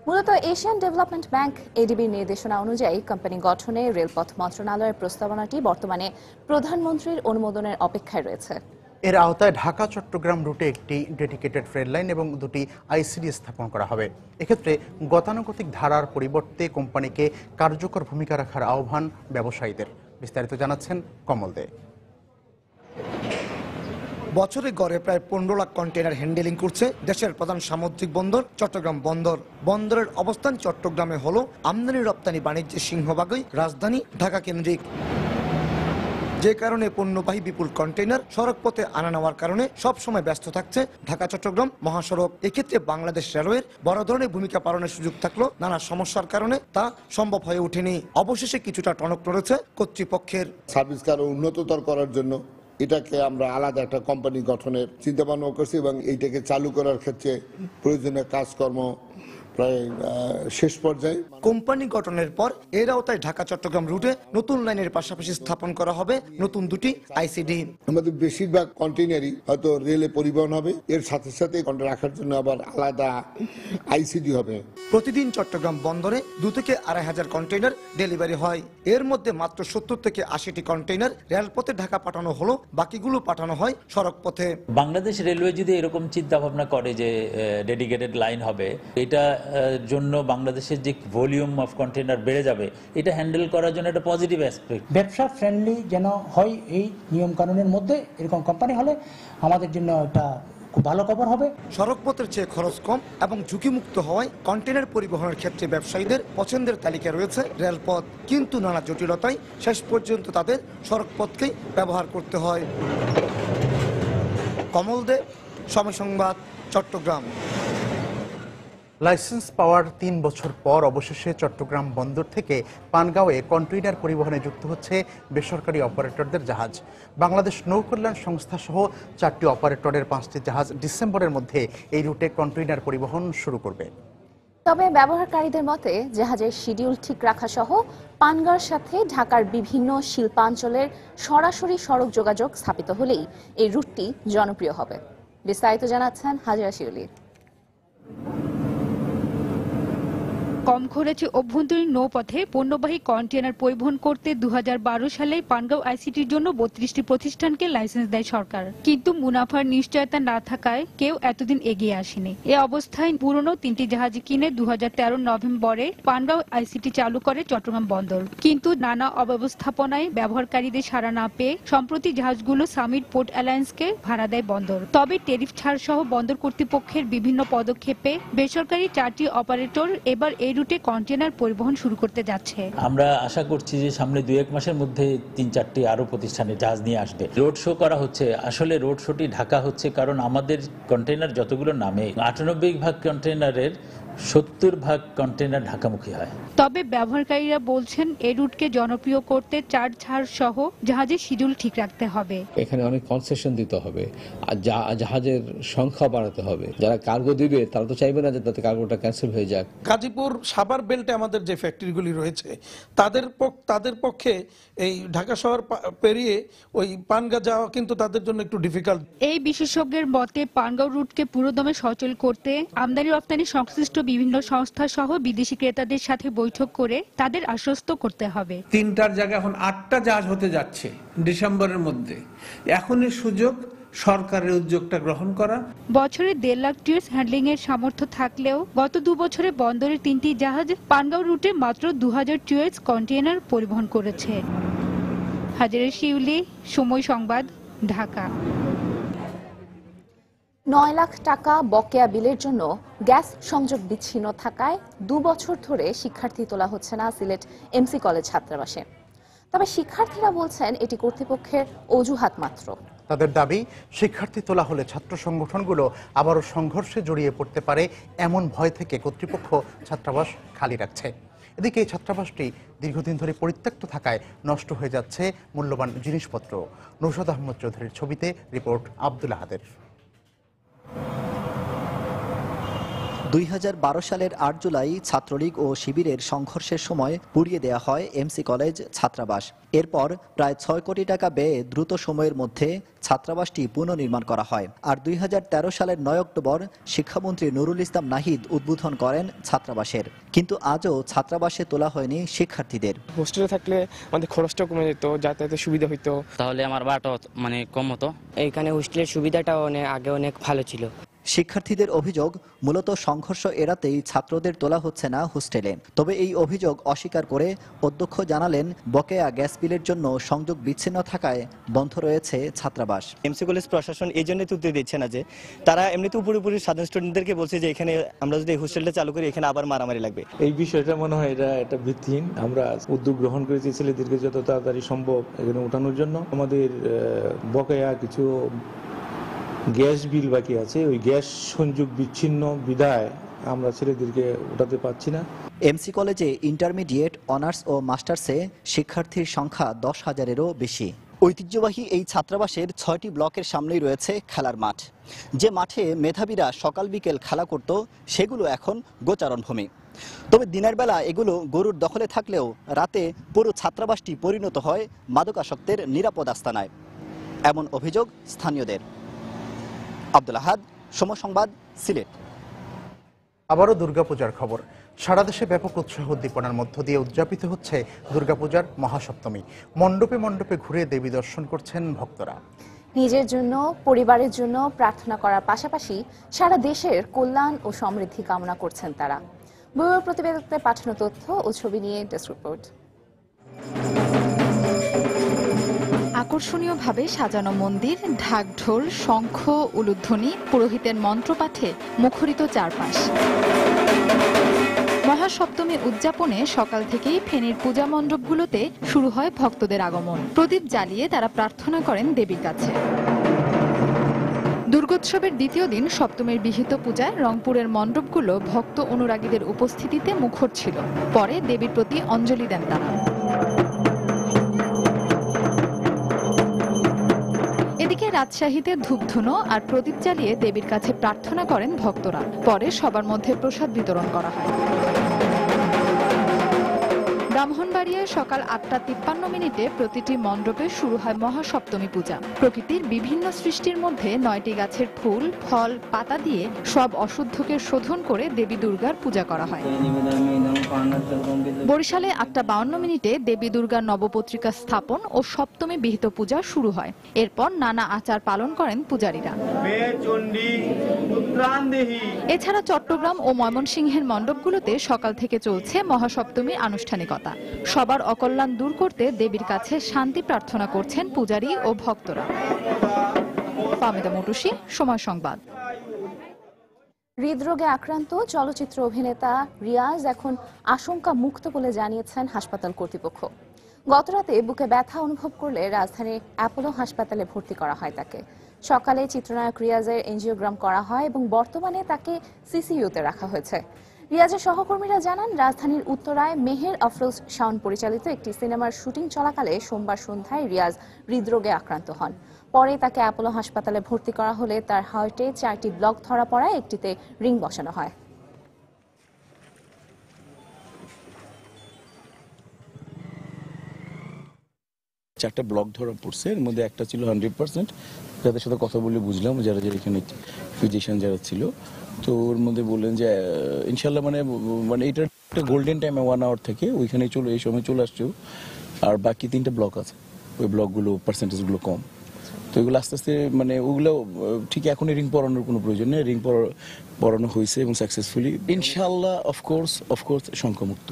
মূলত এশিয়ান ডেভেলপমেন্ট ব্যাংক এডিবির নির্দেশনা অনুযায়ী কোম্পানি গঠনে রেলপথ মন্ত্রণালয়ের প্রস্তাবনাটি বর্তমানে প্রধানমন্ত্রীর অনুমোদনের অপেক্ষায় রয়েছে। এর আওতায় ঢাকা চট্টগ্রাম রুটে একটি ডেডিকেটেড রেল লাইন এবং 2টি আইসিডি স্থাপন করা হবে। এক্ষেত্রে গতানুগতিক ধারার পরিবর্তে কোম্পানিকে কার্যকর ভূমিকা রাখার আহ্বান ব্যবসায়ীদের। বিস্তারিত জানাচ্ছেন কমল দে। বছরে গড়ে প্রায় 15 লাখ কন্টেইনার হ্যান্ডেলিং করছে দেশের প্রধান সামুদ্রিক বন্দর চট্টগ্রাম বন্দর। বন্দরের অবস্থান চট্টগ্রামে হলো আমদানি রপ্তানি বাণিজ্যের সিংহভাগই রাজধানী ঢাকা কেন্দ্রিক, যে কারণে পণ্যবাহী বিপুল কন্টেইনার সড়ক পথে আনা নেওয়ার কারণে সব সময় ব্যস্ত থাকছে ঢাকা চট্টগ্রাম মহাসড়ক। এক্ষেত্রে বাংলাদেশ রেলওয়ের বড় ধরনের ভূমিকা পালনের সুযোগ থাকলেও নানা সমস্যার কারণে তা সম্ভব হয়ে ওঠেনি। অবশেষে কিছুটা টনক নড়েছে কর্তৃপক্ষের। সার্ভিসকে আরো উন্নততর করার জন্য এটাকে আমরা আলাদা একটা কোম্পানি গঠনের চিন্তা ভাবনা করছি এবং এইটাকে চালু করার ক্ষেত্রে প্রয়োজনীয় কাজকর্ম প্রায় শেষ পর্যায়ে। কোম্পানি গঠনের পর এর আওতায় ঢাকা চট্টগ্রাম রুটে নতুন লাইনের পাশাপাশি স্থাপন করা হবে নতুন দুটি আইসিডি। আমাদের বেশিরভাগ কন্টেইনারই হয়তো রেলে পরিবহন হবে, এর সাথে সাথে রাখার জন্য আবার আলাদা আইসিডি হবে। প্রতিদিন চট্টগ্রাম বন্দরে 2 থেকে 2,500 কন্টেইনার ডেলিভারি হয়। এর মধ্যে মাত্র 70 থেকে 80টি কন্টেইনার রেলপথে ঢাকা পাঠানো হলো, বাকিগুলো পাঠানো হয় সড়ক পথে। বাংলাদেশ রেলওয়ে যদি এরকম চিন্তা ভাবনা করে যে ডেডিকেটেড লাইন হবে, এটা জন্য বাংলাদেশের যে ভলিউম অফ কন্টেইনার বেড়ে যাবে, এটা হ্যান্ডেল করার জন্য একটা পজিটিভ অ্যাসপেক্ট। ব্যবসা ফ্রেন্ডলি যেন হয় এই নিয়ম কানুনের মধ্যে, এরকম কোম্পানি হলে আমাদের জন্য এটা খুব ভালো খবর হবে। সড়ক পথের চেয়ে খরচ কম এবং ঝুঁকিমুক্ত হওয়ায় কন্টেইনার পরিবহনের ক্ষেত্রে ব্যবসায়ীদের পছন্দের তালিকায় রয়েছে রেলপথ, কিন্তু নানা জটিলতায় শেষ পর্যন্ত তাদের সড়ক পথকেই ব্যবহার করতে হয়। কমল দে, সময় সংবাদ, চট্টগ্রাম। লাইসেন্স পাওয়ার 3 বছর পর অবশেষে চট্টগ্রাম বন্দর থেকে পানগাঁওয়ে কন্টেইনার পরিবহনে যুক্ত হচ্ছে বেসরকারি অপারেটরদের জাহাজ। বাংলাদেশ নৌকল্যাণ সংস্থা সহ 4টি অপারেটরের 5টি জাহাজ ডিসেম্বরের মধ্যে এই রুটে কন্টেইনার পরিবহন শুরু করবে। তবে ব্যবহারকারীদের মতে জাহাজের শিডিউল ঠিক রাখা সহ পানগাঁওর সাথে ঢাকার বিভিন্ন শিল্পাঞ্চলের সরাসরি সড়ক যোগাযোগ স্থাপিত হলেই এই রুটটি জনপ্রিয় হবে। বিস্তারিত জানাচ্ছেন হাজরা শিউলি। কম খরচে অভ্যন্তরীণ নৌপথে পণ্যবাহী কন্টেইনার পরিবহন করতে 2012 সালে পানগাঁও আইসিটির জন্য 32টি প্রতিষ্ঠানকে লাইসেন্স দেয় সরকার, কিন্তু মুনাফার নিশ্চয়তা না থাকায় কেউ এতদিন এগিয়ে আসেনি। এ অবস্থায় পুরনো 3টি জাহাজ কিনে 2013 নভেম্বরে পানগাঁও আইসিটি চালু করে চট্টগ্রাম বন্দর, কিন্তু নানা অব্যবস্থাপনায় ব্যবহারকারীদের সাড়া না পেয়ে সম্প্রতি জাহাজগুলো সামিট পোর্ট অ্যালায়েন্সকে ভাড়া দেয় বন্দর। তবে ট্যারিফ ছাড় সহ বন্দর কর্তৃপক্ষের বিভিন্ন পদক্ষেপে বেসরকারি 4টি অপারেটর এবার এই রুটে কন্টেইনার পরিবহন শুরু করতে যাচ্ছে। আমরা আশা করছি যে সামনে 2-1 মাসের মধ্যে 3-4টি আরো প্রতিষ্ঠানের জাহাজ নিয়ে আসবে। রোড শো করা হচ্ছে, আসলে রোড শোটি ঢাকা হচ্ছে কারণ আমাদের কন্টেইনার যতগুলো নামে 98% কন্টেইনারের 70% কন্টেইনার ঢাকামুখী হয়। তবে ব্যবহারকারীরা বলছেন এই রুটকে জনপ্রিয় করতে চার্জ ছাড় সহ জাহাজের শিডিউল ঠিক রাখতে হবে। এখানে অনেক কনসেশন দিতে হবে, আর জাহাজের সংখ্যা বাড়াতে হবে। যারা কার্গো দিবে তারা তো চাইবে না যে তাতে কার্গোটা ক্যান্সেল হয়ে যাক। গাজীপুর সাভার বেল্টে আমাদের যে ফ্যাক্টরিগুলি রয়েছে তাদের পক্ষে এই ঢাকা শহর পেরিয়ে ওই পানগাঁ যাওয়া কিন্তু তাদের জন্য একটু ডিফিকাল্ট। এই বিশেষজ্ঞের মতে পানগাঁও রুটকে পুরোদমে সচল করতে আমদানি রপ্তানি সংশ্লিষ্ট বিভিন্ন সংস্থা সহ বিদেশি ক্রেতাদের সাথে বৈঠক করে তাদের আশ্বস্ত করতে হবে। 3টার জায়গায় এখন 8টা জাহাজ হতে যাচ্ছে ডিসেম্বরের মধ্যে। এখনই সুযোগ সরকারের উদ্যোগটা গ্রহণ করা। বছরে 1.5 লাখ টিউস হ্যান্ডলিং এর সামর্থ্য থাকলেও গত 2 বছরে বন্দরের 3টি জাহাজ পানগাঁও রুটে মাত্র 2000 টিউস কন্টেইনার পরিবহন করেছে। হাজরা শিউলি, সময় সংবাদ, ঢাকা। 9 লাখ টাকা বকেয়া বিলের জন্য গ্যাস সংযোগ বিচ্ছিন্ন থাকায় 2 বছর ধরে শিক্ষার্থী তোলা হচ্ছে না সিলেট এমসি কলেজ ছাত্রাবাসে। তবে শিক্ষার্থীরা বলছেন এটি কর্তৃপক্ষের অজুহাত মাত্র। তাদের দাবি, শিক্ষার্থী তোলা হলে ছাত্র সংগঠনগুলো আবারও সংঘর্ষে জড়িয়ে পড়তে পারে এমন ভয় থেকে কর্তৃপক্ষ ছাত্রাবাস খালি রাখছে। এদিকে এই ছাত্রাবাসটি দীর্ঘদিন ধরে পরিত্যক্ত থাকায় নষ্ট হয়ে যাচ্ছে মূল্যবান জিনিসপত্র। নৌশাদ আহমদ চৌধুরীর ছবিতে রিপোর্ট আব্দুল আহাদের। 2012 সালের 8 জুলাই ছাত্রলীগ ও শিবিরের সংঘর্ষের সময় পুড়িয়ে দেয়া হয় এমসি কলেজ ছাত্রাবাস। এরপর প্রায় 6 কোটি টাকা ব্যয়ে দ্রুত সময়ের মধ্যে ছাত্রাবাসটি পুনর্নির্মাণ করা হয়। আর 2013 সালের 9 অক্টোবর শিক্ষামন্ত্রী নুরুল ইসলাম নাহিদ উদ্বোধন করেন ছাত্রাবাসের, কিন্তু আজও ছাত্রাবাসে তোলা হয়নি শিক্ষার্থীদের। হোস্টেলে থাকলে আমাদের খরচটা কমে যেত, যাতায়াতের সুবিধা হইতো, তাহলে আমার ভাড়াটা কম হতো। এইখানে হোস্টেলের সুবিধাটা আগে অনেক ভালো ছিল। শিক্ষার্থীদের অভিযোগ, মূলত সংঘর্ষ এড়াতেই ছাত্রদের তোলা হচ্ছে না হোস্টেলে। তবে এই অভিযোগ অস্বীকার করে অধ্যক্ষ জানালেন, বকেয়া গ্যাস বিলের জন্য সংযোগ বিচ্ছিন্ন থাকায় বন্ধ রয়েছে ছাত্রাবাস। এমসি কলেজ প্রশাসন এই জন্যই উত্তর দিচ্ছে না যে তারা এমনিতে উপরে সাধারণ স্টুডেন্টদেরকে বলছে যে এখানে আমরা যদি এই হোস্টেলটা চালু করি এখানে আবার মারামারি লাগবে। এই বিষয়টা মনে হয় এটা ভিত্তিহীন। আমরা উদ্যোগ গ্রহণ করেছি ছেলেদেরকে যত তাড়াতাড়ি সম্ভব এখানে ওঠানোর জন্য। আমাদের বকেয়া কিছু গ্যাস বিল বাকি আছে, ওই গ্যাস সংযোগ বিচ্ছিন্ন বিধায় আমরা ছেলেদেরকে উঠাতে পারছি না। এমসি কলেজে ইন্টারমিডিয়েট, অনার্স ও মাস্টার্সে শিক্ষার্থীর সংখ্যা 10,000-এরও বেশি। ঐতিহ্যবাহী এই ছাত্রাবাসের 6টি ব্লকের সামনেই রয়েছে খেলার মাঠ। যে মাঠে মেধাবীরা সকাল বিকেল খেলা করত, সেগুলো এখন গোচারণভূমি। তবে দিনের বেলা এগুলো গরুর দখলে থাকলেও রাতে পুরো ছাত্রাবাসটি পরিণত হয় মাদকাসক্তের নিরাপদ আস্তানায়, এমন অভিযোগ স্থানীয়দের। আব্দুল আহাদ, সময় সংবাদ, সিলেট। আবারও দুর্গাপূজার খবর। সারা দেশে ব্যাপক উৎসাহ উদ্দীপনার মধ্য দিয়ে উদযাপিত হচ্ছে দুর্গাপূজার মহাসপ্তমী। মণ্ডপে মণ্ডপে ঘুরে দেবী দর্শন করছেন ভক্তরা। নিজের জন্য, পরিবারের জন্য প্রার্থনা করার পাশাপাশি সারা দেশের কল্যাণ ও সমৃদ্ধি কামনা করছেন তারা। ব্যুরো প্রতিবেদকদের পাঠানো তথ্য ও ছবি নিয়ে ডেস্ক রিপোর্ট। আকর্ষণীয়ভাবে সাজানো মন্দির, ঢাকঢোল, শঙ্খ, উলুধ্বনি, পুরোহিতের মন্ত্রপাঠে মুখরিত চারপাশ। মহাসপ্তমী উদযাপনে সকাল থেকেই ফেনীর পূজা মণ্ডপগুলোতে শুরু হয় ভক্তদের আগমন। প্রদীপ জ্বালিয়ে তারা প্রার্থনা করেন দেবীর কাছে। দুর্গোৎসবের দ্বিতীয় দিন সপ্তমীর বিহিত পূজায় রংপুরের মণ্ডপগুলো ভক্ত অনুরাগীদের উপস্থিতিতে মুখর ছিল। পরে দেবীর প্রতি অঞ্জলি দেন তারা। এদিকে রাজশাহীতে ধূপধুনো আর প্রদীপ জ্বালিয়ে দেবীর কাছে প্রার্থনা করেন ভক্তরা। পরে সবার মধ্যে প্রসাদ বিতরণ করা হয়। ব্রাহ্মণবাড়িয়ায় সকাল 8:53 প্রতিটি মণ্ডপে শুরু হয় মহাসপ্তমী পূজা। প্রকৃতির বিভিন্ন সৃষ্টির মধ্যে 9টি গাছের ফুল, ফল, পাতা দিয়ে সব অশুদ্ধকে শোধন করে দেবী দুর্গার পূজা করা হয়। বরিশালে 8:52 দেবী দুর্গার নবপত্রিকা স্থাপন ও সপ্তমী বিহিত পূজা শুরু হয়। এরপর নানা আচার পালন করেন পূজারীরা। এছাড়া চট্টগ্রাম ও ময়মনসিংহের মণ্ডপগুলোতে সকাল থেকে চলছে মহাসপ্তমী আনুষ্ঠানিকতা। সবার অকল্যাণ দূর করতে দেবীর কাছে শান্তি প্রার্থনা করছেন পূজারী ও ভক্তরা। ফাহমিদা মটুসি, সময় সংবাদ। হৃদরোগে আক্রান্ত চলচ্চিত্র অভিনেতা রিয়াজ এখন আশঙ্কা মুক্ত বলে জানিয়েছেন হাসপাতাল কর্তৃপক্ষ। গতরাতে বুকে ব্যথা অনুভব করলে রাজধানীর অ্যাপোলো হাসপাতালে ভর্তি করা হয় তাকে। সকালে চিত্রনায়ক রিয়াজের এনজিওগ্রাম করা হয় এবং বর্তমানে তাকে সিসিইউতে রাখা হয়েছে। রিয়াজের সহকর্মীরা জানান, রাজধানীর উত্তরায় মেহের আফরোজ শাওন পরিচালিত একটি সিনেমার শুটিং চলাকালে সোমবার সন্ধ্যায় রিয়াজ হৃদরোগে আক্রান্ত হন। পরে তাকে অ্যাপোলো হাসপাতালে ভর্তি করা হলে তার হার্টে 4টি ব্লক ধরা পড়ায় একটিতে রিং বসানো হয়। চারটা ব্লক ধরা পড়ছে, এর মধ্যে একটা ছিল 100%, যাদের সাথে কথা বলে বুঝলাম যারা এখানে ফিজিশিয়ান যারা ছিল, তো ওর মধ্যে বললেন যে ইনশাল্লাহ মানে এটা একটা গোল্ডেন টাইম 1 আওয়ার থেকে ওইখানে এই সময় চলে আসছে। আর বাকি 3টা ব্লক আছে, ওই ব্লকগুলো পার্সেন্টেজগুলো কম, তো এগুলো আস্তে আস্তে মানে ওগুলো ঠিক এখনই রিং পরানোর কোনো প্রয়োজন নেই। রিং পরানো হয়েছে এবং সাকসেসফুলি ইনশাল্লাহ অফকোর্স শঙ্কমুক্ত।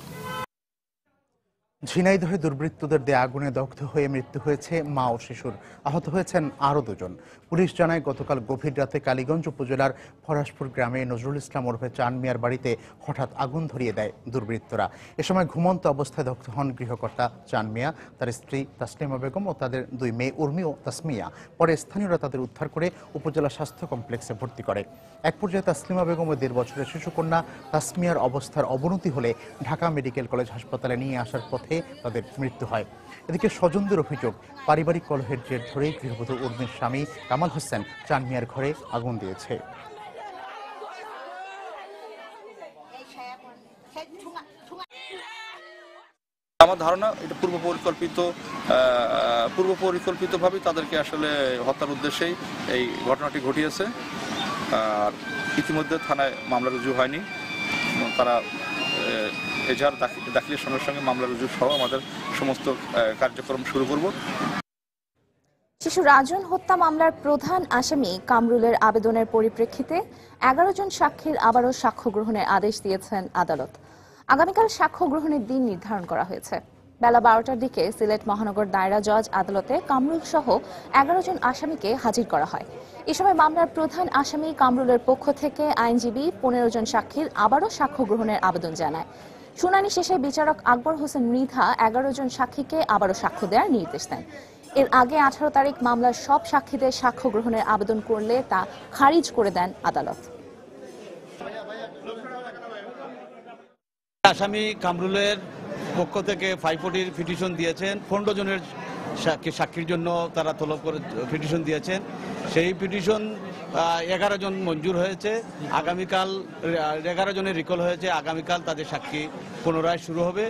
ঝিনাইদহে দুর্বৃত্তদের দেয়া আগুনে দগ্ধ হয়ে মৃত্যু হয়েছে মা ও শিশুর। আহত হয়েছেন আরও 2 জন। পুলিশ জানায়, গতকাল গভীর রাতে কালীগঞ্জ উপজেলার ফরাসপুর গ্রামে নজরুল ইসলাম ওরফে চান মিয়ার বাড়িতে হঠাৎ আগুন ধরিয়ে দেয় দুর্বৃত্তরা। এ সময় ঘুমন্ত অবস্থায় দগ্ধ হন গৃহকর্তা চান মিয়া, তার স্ত্রী তাসলিমা বেগম ও তাদের 2 মেয়ে উর্মি ও তাসমিয়া। পরে স্থানীয়রা তাদের উদ্ধার করে উপজেলা স্বাস্থ্য কমপ্লেক্সে ভর্তি করে। এক পর্যায়ে তাসলিমা বেগম ও 1.5 বছরের শিশুকন্যা তাসমিয়ার অবস্থার অবনতি হলে ঢাকা মেডিকেল কলেজ হাসপাতালে নিয়ে আসার পথে তাদের মৃত্যু হয়। এদিকে স্বজনদের অভিযোগ, পারিবারিক কলহের জের ধরে গৃহবধূ উর্মির স্বামী কামাল হোসেন চান মিয়ার ঘরে আগুন দিয়েছে। আমার ধারণা এটা পূর্ব পরিকল্পিতভাবে তাদেরকে আসলে হত্যার উদ্দেশ্যেই এই ঘটনাটি ঘটিয়েছে। আর ইতিমধ্যে থানায় মামলা রুজু হয়নি, তারা এজাহার দাখিলের সঙ্গে সঙ্গে মামলা রুজু সহ আমাদের সমস্ত কার্যক্রম শুরু করব। শিশু রাজন হত্যা মামলার প্রধান আসামি কামরুলের আবেদনের পরিপ্রেক্ষিতে 11 জন সাক্ষীর আবারও সাক্ষ্য গ্রহণের আদেশ দিয়েছেন আদালত। আগামীকাল সাক্ষ্য গ্রহণের দিন নির্ধারণ করা হয়েছে। বেলা 12টার দিকে সিলেট মহানগর দায়রা জজ আদালতে কামরুল সহ 11 জন আসামিকে হাজির করা হয়। এ সময় মামলার প্রধান আসামি কামরুলের পক্ষ থেকে আইনজীবী 15 জন সাক্ষীর আবারও সাক্ষ্য গ্রহণের আবেদন জানায়। শুনানি শেষে বিচারক আকবর হোসেন মৃধা 11 জন সাক্ষীকে আবারও সাক্ষ্য দেওয়ার নির্দেশ দেন। এর আগে 18 তারিখ মামলার সব সাক্ষীদের সাক্ষ্য গ্রহণের আবেদন করলে তা খারিজ করে দেন আদালত। আসামি কামরুলের পক্ষ থেকে 540 পিটিশন দিয়েছেন, 15 জনের সাক্ষীর জন্য তারা তলব করে পিটিশন দিয়েছেন। সেই পিটিশন 11 জন মঞ্জুর হয়েছে। আগামীকাল 11 জনের রিকল হয়েছে। আগামীকাল তাদের সাক্ষী পুনরায় শুরু হবে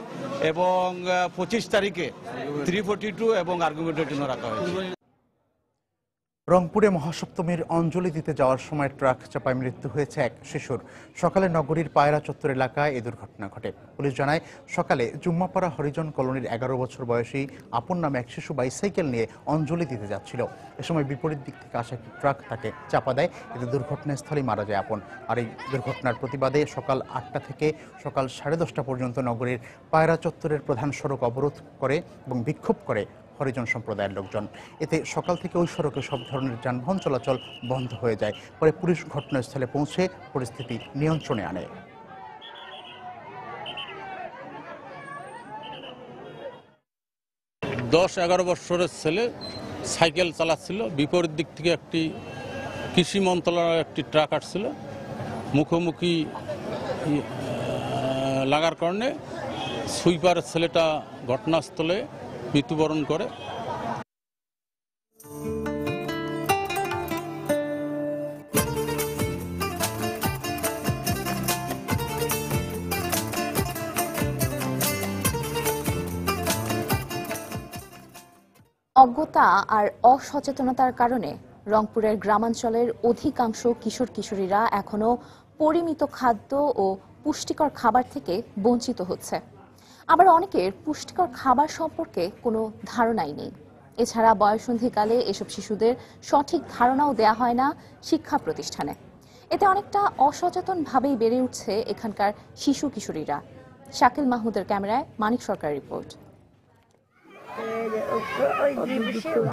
এবং 25 তারিখে 342 এবং আর্গুমেন্টের জন্য রাখা হয়েছে। রংপুরে মহাসপ্তমীর অঞ্জলি দিতে যাওয়ার সময় ট্রাক চাপায় মৃত্যু হয়েছে এক শিশুর। সকালে নগরীর পায়রা চত্বর এলাকায় এ দুর্ঘটনা ঘটে। পুলিশ জানায়, সকালে জুম্মাপাড়া হরিজন কলোনির 11 বছর বয়সী আপন নামে এক শিশু বাইসাইকেল নিয়ে অঞ্জলি দিতে যাচ্ছিল। এ সময় বিপরীত দিক থেকে আসা একটি ট্রাক তাকে চাপা দেয়। এতে দুর্ঘটনাস্থলেই মারা যায় আপন। আর এই দুর্ঘটনার প্রতিবাদে সকাল 8টা থেকে সকাল 10:30 পর্যন্ত নগরীর পায়রা চত্বরের প্রধান সড়ক অবরোধ করে এবং বিক্ষোভ করে হরিজন সম্প্রদায়ের লোকজন। এতে সকাল থেকে ওই সড়কে সব ধরনের যানবাহন চলাচল বন্ধ হয়ে যায়। পরে পুলিশ ঘটনাস্থলে পৌঁছে পরিস্থিতি নিয়ন্ত্রণে আনে। 10-11 বছরের ছেলে সাইকেল চালাচ্ছিল। বিপরীত দিক থেকে একটি কৃষি মন্ত্রণালয়ের একটি ট্রাক আসছিল। মুখোমুখি লাগার কারণে সুইপারের ছেলেটা ঘটনাস্থলে মৃত্যুবরণ করে। অজ্ঞতা আর অসচেতনতার কারণে রংপুরের গ্রামাঞ্চলের অধিকাংশ কিশোর কিশোরীরা এখনো পরিমিত খাদ্য ও পুষ্টিকর খাবার থেকে বঞ্চিত হচ্ছে। আবার অনেকের পুষ্টিকর খাবার সম্পর্কে কোনো ধারণাই নেই। এছাড়া বয়ঃসন্ধিকালে এসব শিশুদের সঠিক ধারণাও দেয়া হয় না শিক্ষা প্রতিষ্ঠানে। এতে অনেকটা অসচেতনভাবেই বেড়ে উঠছে এখানকার শিশু কিশোরীরা। শাকিল মাহমুদের ক্যামেরায় মানিক সরকার রিপোর্ট।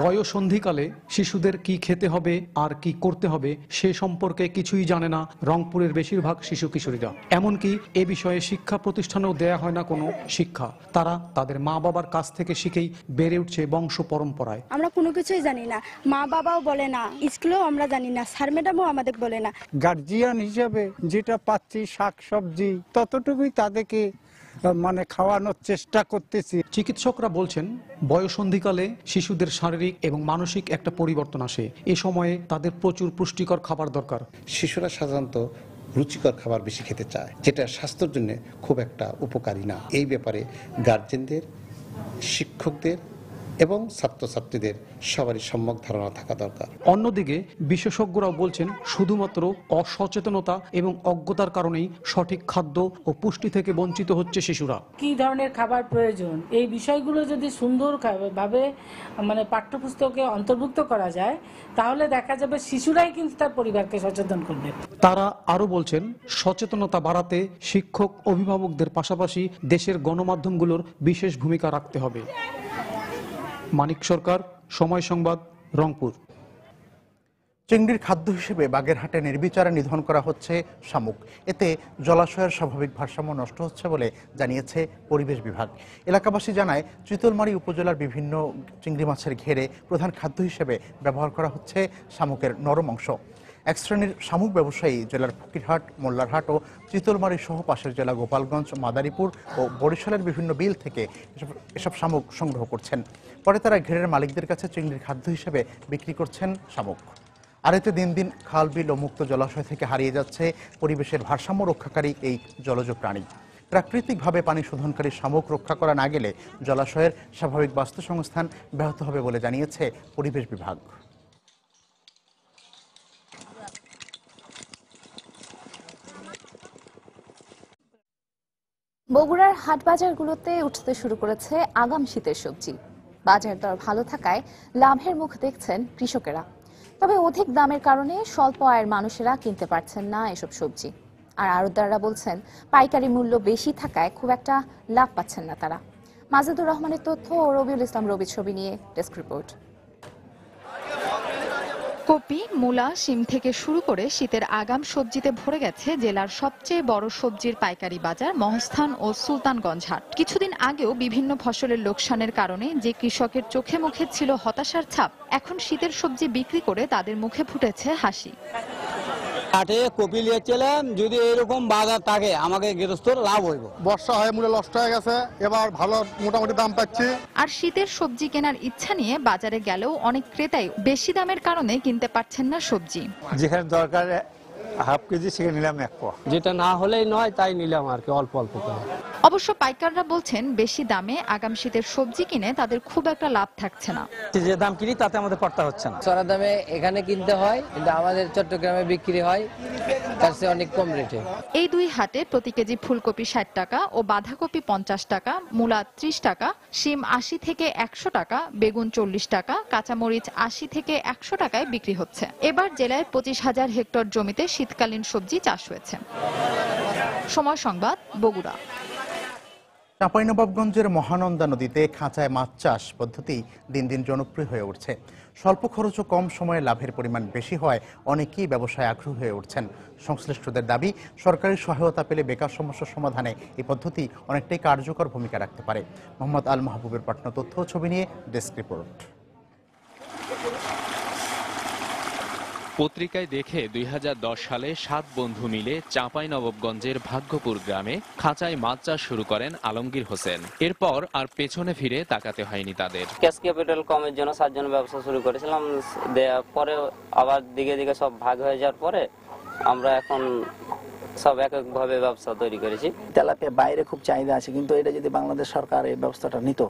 বয়ঃসন্ধিকালে শিশুদের কি খেতে হবে আর কি করতে হবে সে সম্পর্কে কিছুই জানে না রংপুরের বেশিরভাগ শিশু কিশোরীরা। এমনকি এ বিষয়ে শিক্ষা প্রতিষ্ঠানেও দেয়া হয় না কোনো শিক্ষা। তারা তাদের মা বাবার কাছ থেকে শিখেই বেড়ে উঠছে বংশ পরম্পরায়। আমরা কোনো কিছুই জানি না, মা বাবাও বলে না, স্কুলেও আমরা জানি না, স্যার ম্যাডামও আমাদের বলে না। গার্জিয়ান হিসাবে যেটা পাচ্ছি শাক সবজি ততটুকুই তাদেরকে খাওয়ানোর চেষ্টা করতেছি। চিকিৎসকরা বলছেন বয়ঃসন্ধিকালে শিশুদের শারীরিক এবং মানসিক একটা পরিবর্তন আসে। এ সময়ে তাদের প্রচুর পুষ্টিকর খাবার দরকার। শিশুরা সাধারণত রুচিকর খাবার বেশি খেতে চায়, যেটা স্বাস্থ্যের জন্য খুব একটা উপকারী না। এই ব্যাপারে গার্জেনদের, শিক্ষকদের এবং ছাত্রছাত্রীদের সবারই সম্যক ধারণা থাকা দরকার। অন্যদিকে বিশেষজ্ঞরাও বলছেন শুধুমাত্র অসচেতনতা এবং অজ্ঞতার কারণেই সঠিক খাদ্য ও পুষ্টি থেকে বঞ্চিত হচ্ছে শিশুরা। কি ধরনের খাবার প্রয়োজন এই বিষয়গুলো যদি সুন্দর ভাবে পাঠ্যপুস্তকে অন্তর্ভুক্ত করা যায় তাহলে দেখা যাবে শিশুরাই কিন্তু তার পরিবারকে সচেতন করবে। তারা আরো বলছেন সচেতনতা বাড়াতে শিক্ষক, অভিভাবকদের পাশাপাশি দেশের গণমাধ্যমগুলোর বিশেষ ভূমিকা রাখতে হবে। মানিক সরকার, সময় সংবাদ, রংপুর। চিংড়ির খাদ্য হিসেবে বাগেরহাটে নির্বিচারে নিধন করা হচ্ছে শামুক। এতে জলাশয়ের স্বাভাবিক ভারসাম্য নষ্ট হচ্ছে বলে জানিয়েছে পরিবেশ বিভাগ। এলাকাবাসী জানায়, চিতলমারী উপজেলার বিভিন্ন চিংড়ি মাছের ঘেরে প্রধান খাদ্য হিসেবে ব্যবহার করা হচ্ছে শামুকের নরম অংশ। এক শ্রেণীর শামুক ব্যবসায়ী জেলার ফকিরহাট, মোল্লারহাট ও চিতলমারী সহ পাশের জেলা গোপালগঞ্জ, মাদারীপুর ও বরিশালের বিভিন্ন বিল থেকে এসব শামুক সংগ্রহ করছেন। পরে তারা ঘেরের মালিকদের কাছে চিংড়ির খাদ্য হিসেবে বিক্রি করছেন শামুক। আর এতে দিন দিন খাল, বিল ও মুক্ত জলাশয় থেকে হারিয়ে যাচ্ছে পরিবেশের ভারসাম্য রক্ষাকারী এই জলজ প্রাণী। প্রাকৃতিকভাবে পানি শোধনকারী শামুক রক্ষা করা না গেলে জলাশয়ের স্বাভাবিক বাস্তুসংস্থান ব্যাহত হবে বলে জানিয়েছে পরিবেশ বিভাগ। বগুড়ার হাটবাজারগুলোতে উঠতে শুরু করেছে আগাম শীতের সবজি। বাজার দর ভালো থাকায় লাভের মুখ দেখছেন কৃষকেরা। তবে অধিক দামের কারণে স্বল্প আয়ের মানুষেরা কিনতে পারছেন না এসব সবজি। আর আড়তদাররা বলছেন পাইকারি মূল্য বেশি থাকায় খুব একটা লাভ পাচ্ছেন না তারা। মাজেদুর রহমানের তথ্য ও রবিউল ইসলাম রবির ছবি নিয়ে ডেস্ক রিপোর্ট। কপি, মূলা, শিম থেকে শুরু করে শীতের আগাম সবজিতে ভরে গেছে জেলার সবচেয়ে বড় সবজির পাইকারি বাজার মহস্থান ও সুলতানগঞ্জ হাট। কিছুদিন আগেও বিভিন্ন ফসলের লোকসানের কারণে যে কৃষকের চোখে মুখে ছিল হতাশার ছাপ, এখন শীতের সবজি বিক্রি করে তাদের মুখে ফুটেছে হাসি। হাটে কপি নিয়েছিলাম, যদি এরকম বাজার থাকে আমাকে গৃহস্থর লাভ হইব। বর্ষা হয়ে মূল্য নষ্ট হয়ে গেছে, এবার ভালো মোটামুটি দাম পাচ্ছি। আর শীতের সবজি কেনার ইচ্ছা নিয়ে বাজারে গেলেও অনেক ক্রেতাই বেশি দামের কারণে কিনতে পারছেন না সবজি। যেখানে দরকার হাফ কেজি সেখানে নিলাম 1 পোয়া, যেটা না হলেই নয় তাই নিলাম আর কি, অল্প অল্প করে। অবশ্য পাইকাররা বলছেন বেশি দামে আগাম শীতের সবজি কিনে তাদের খুব একটা লাভ থাকছে না। যে দাম কিনি তাতে আমাদের পড়তা হচ্ছে না। চড়া দামে এখানে কিনতে হয়, কিন্তু আমাদের চট্টগ্রামে বিক্রি হয় তার চেয়ে অনেক কম রেটে। এই দুই হাটে প্রতি কেজি ফুলকপি 60 টাকা ও বাঁধাকপি 50 টাকা, মূলা 30 টাকা, শিম 80 থেকে 100 টাকা, বেগুন 40 টাকা, কাঁচামরিচ 80 থেকে 100 টাকায় বিক্রি হচ্ছে। এবার জেলায় 25,000 হেক্টর জমিতে শীতকালীন সবজি চাষ হয়েছে। সময় সংবাদ, বগুড়া। চাঁপাইনবাবগঞ্জের মহানন্দা নদীতে খাঁচায় মাছ চাষ পদ্ধতি দিন দিন জনপ্রিয় হয়ে উঠছে। স্বল্প খরচ ও কম সময়ে লাভের পরিমাণ বেশি হয় অনেকেই ব্যবসায় আগ্রহী হয়ে উঠছেন। সংশ্লিষ্টদের দাবি, সরকারি সহায়তা পেলে বেকার সমস্যার সমাধানে এই পদ্ধতি অনেকটাই কার্যকর ভূমিকা রাখতে পারে। মোহাম্মদ আল মাহবুবের পাঠানো তথ্য ছবি নিয়ে ডেস্ক রিপোর্ট। পত্রিকায় দেখে 2010 সালে 7 বন্ধু মিলে চাঁপাইনবাবগঞ্জের ভাগ্যপুর গ্রামে খাঁচায় মাছ চাষ শুরু করেন আলমগীর হোসেন। এরপর আর পেছনে ফিরে তাকাতে হয়নি তাদের। ক্যাশ ক্যাপিটাল কমের জন্য 7 জন ব্যবসা শুরু করেছিলাম, দেওয়ার পরে আবার দিকে দিকে সব ভাগ হয়ে যাওয়ার পরে আমরা এখন সব এককভাবে ব্যবসা তৈরি করেছি। তেলাপিয়া বাইরে খুব চাহিদা আছে, কিন্তু এটা যদি বাংলাদেশ সরকার এই ব্যবস্থাটা নিত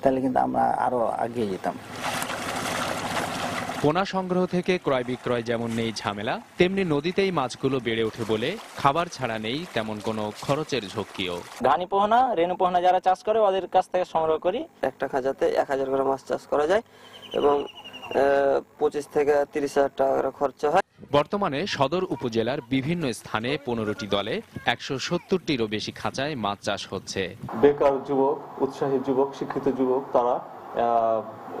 তাহলে কিন্তু আমরা আরো এগিয়ে যেতাম। পোনা সংগ্রহ থেকে ক্রয় বিক্রয় যেমন নেই ঝামেলা, তেমনি নদীতেই মাছগুলো বেড়ে ওঠে বলে খাবার ছাড়া নেই তেমন কোনো খরচের ঝক্কিও। ধানি পোহনা, রেণু পোহনা যারা চাষ করে ওদের কাছ থেকে সংগ্রহ করি। একটা খাঁচাতে 1000 করে মাছ চাষ করা যায় এবং 25 থেকে 30,000 টাকা করে খরচ হয়। বর্তমানে সদর উপজেলার বিভিন্ন স্থানে 15টি দলে 170টিরও বেশি খাঁচায় মাছ চাষ হচ্ছে। বেকার যুবক, উৎসাহী যুবক, শিক্ষিত যুবক তারা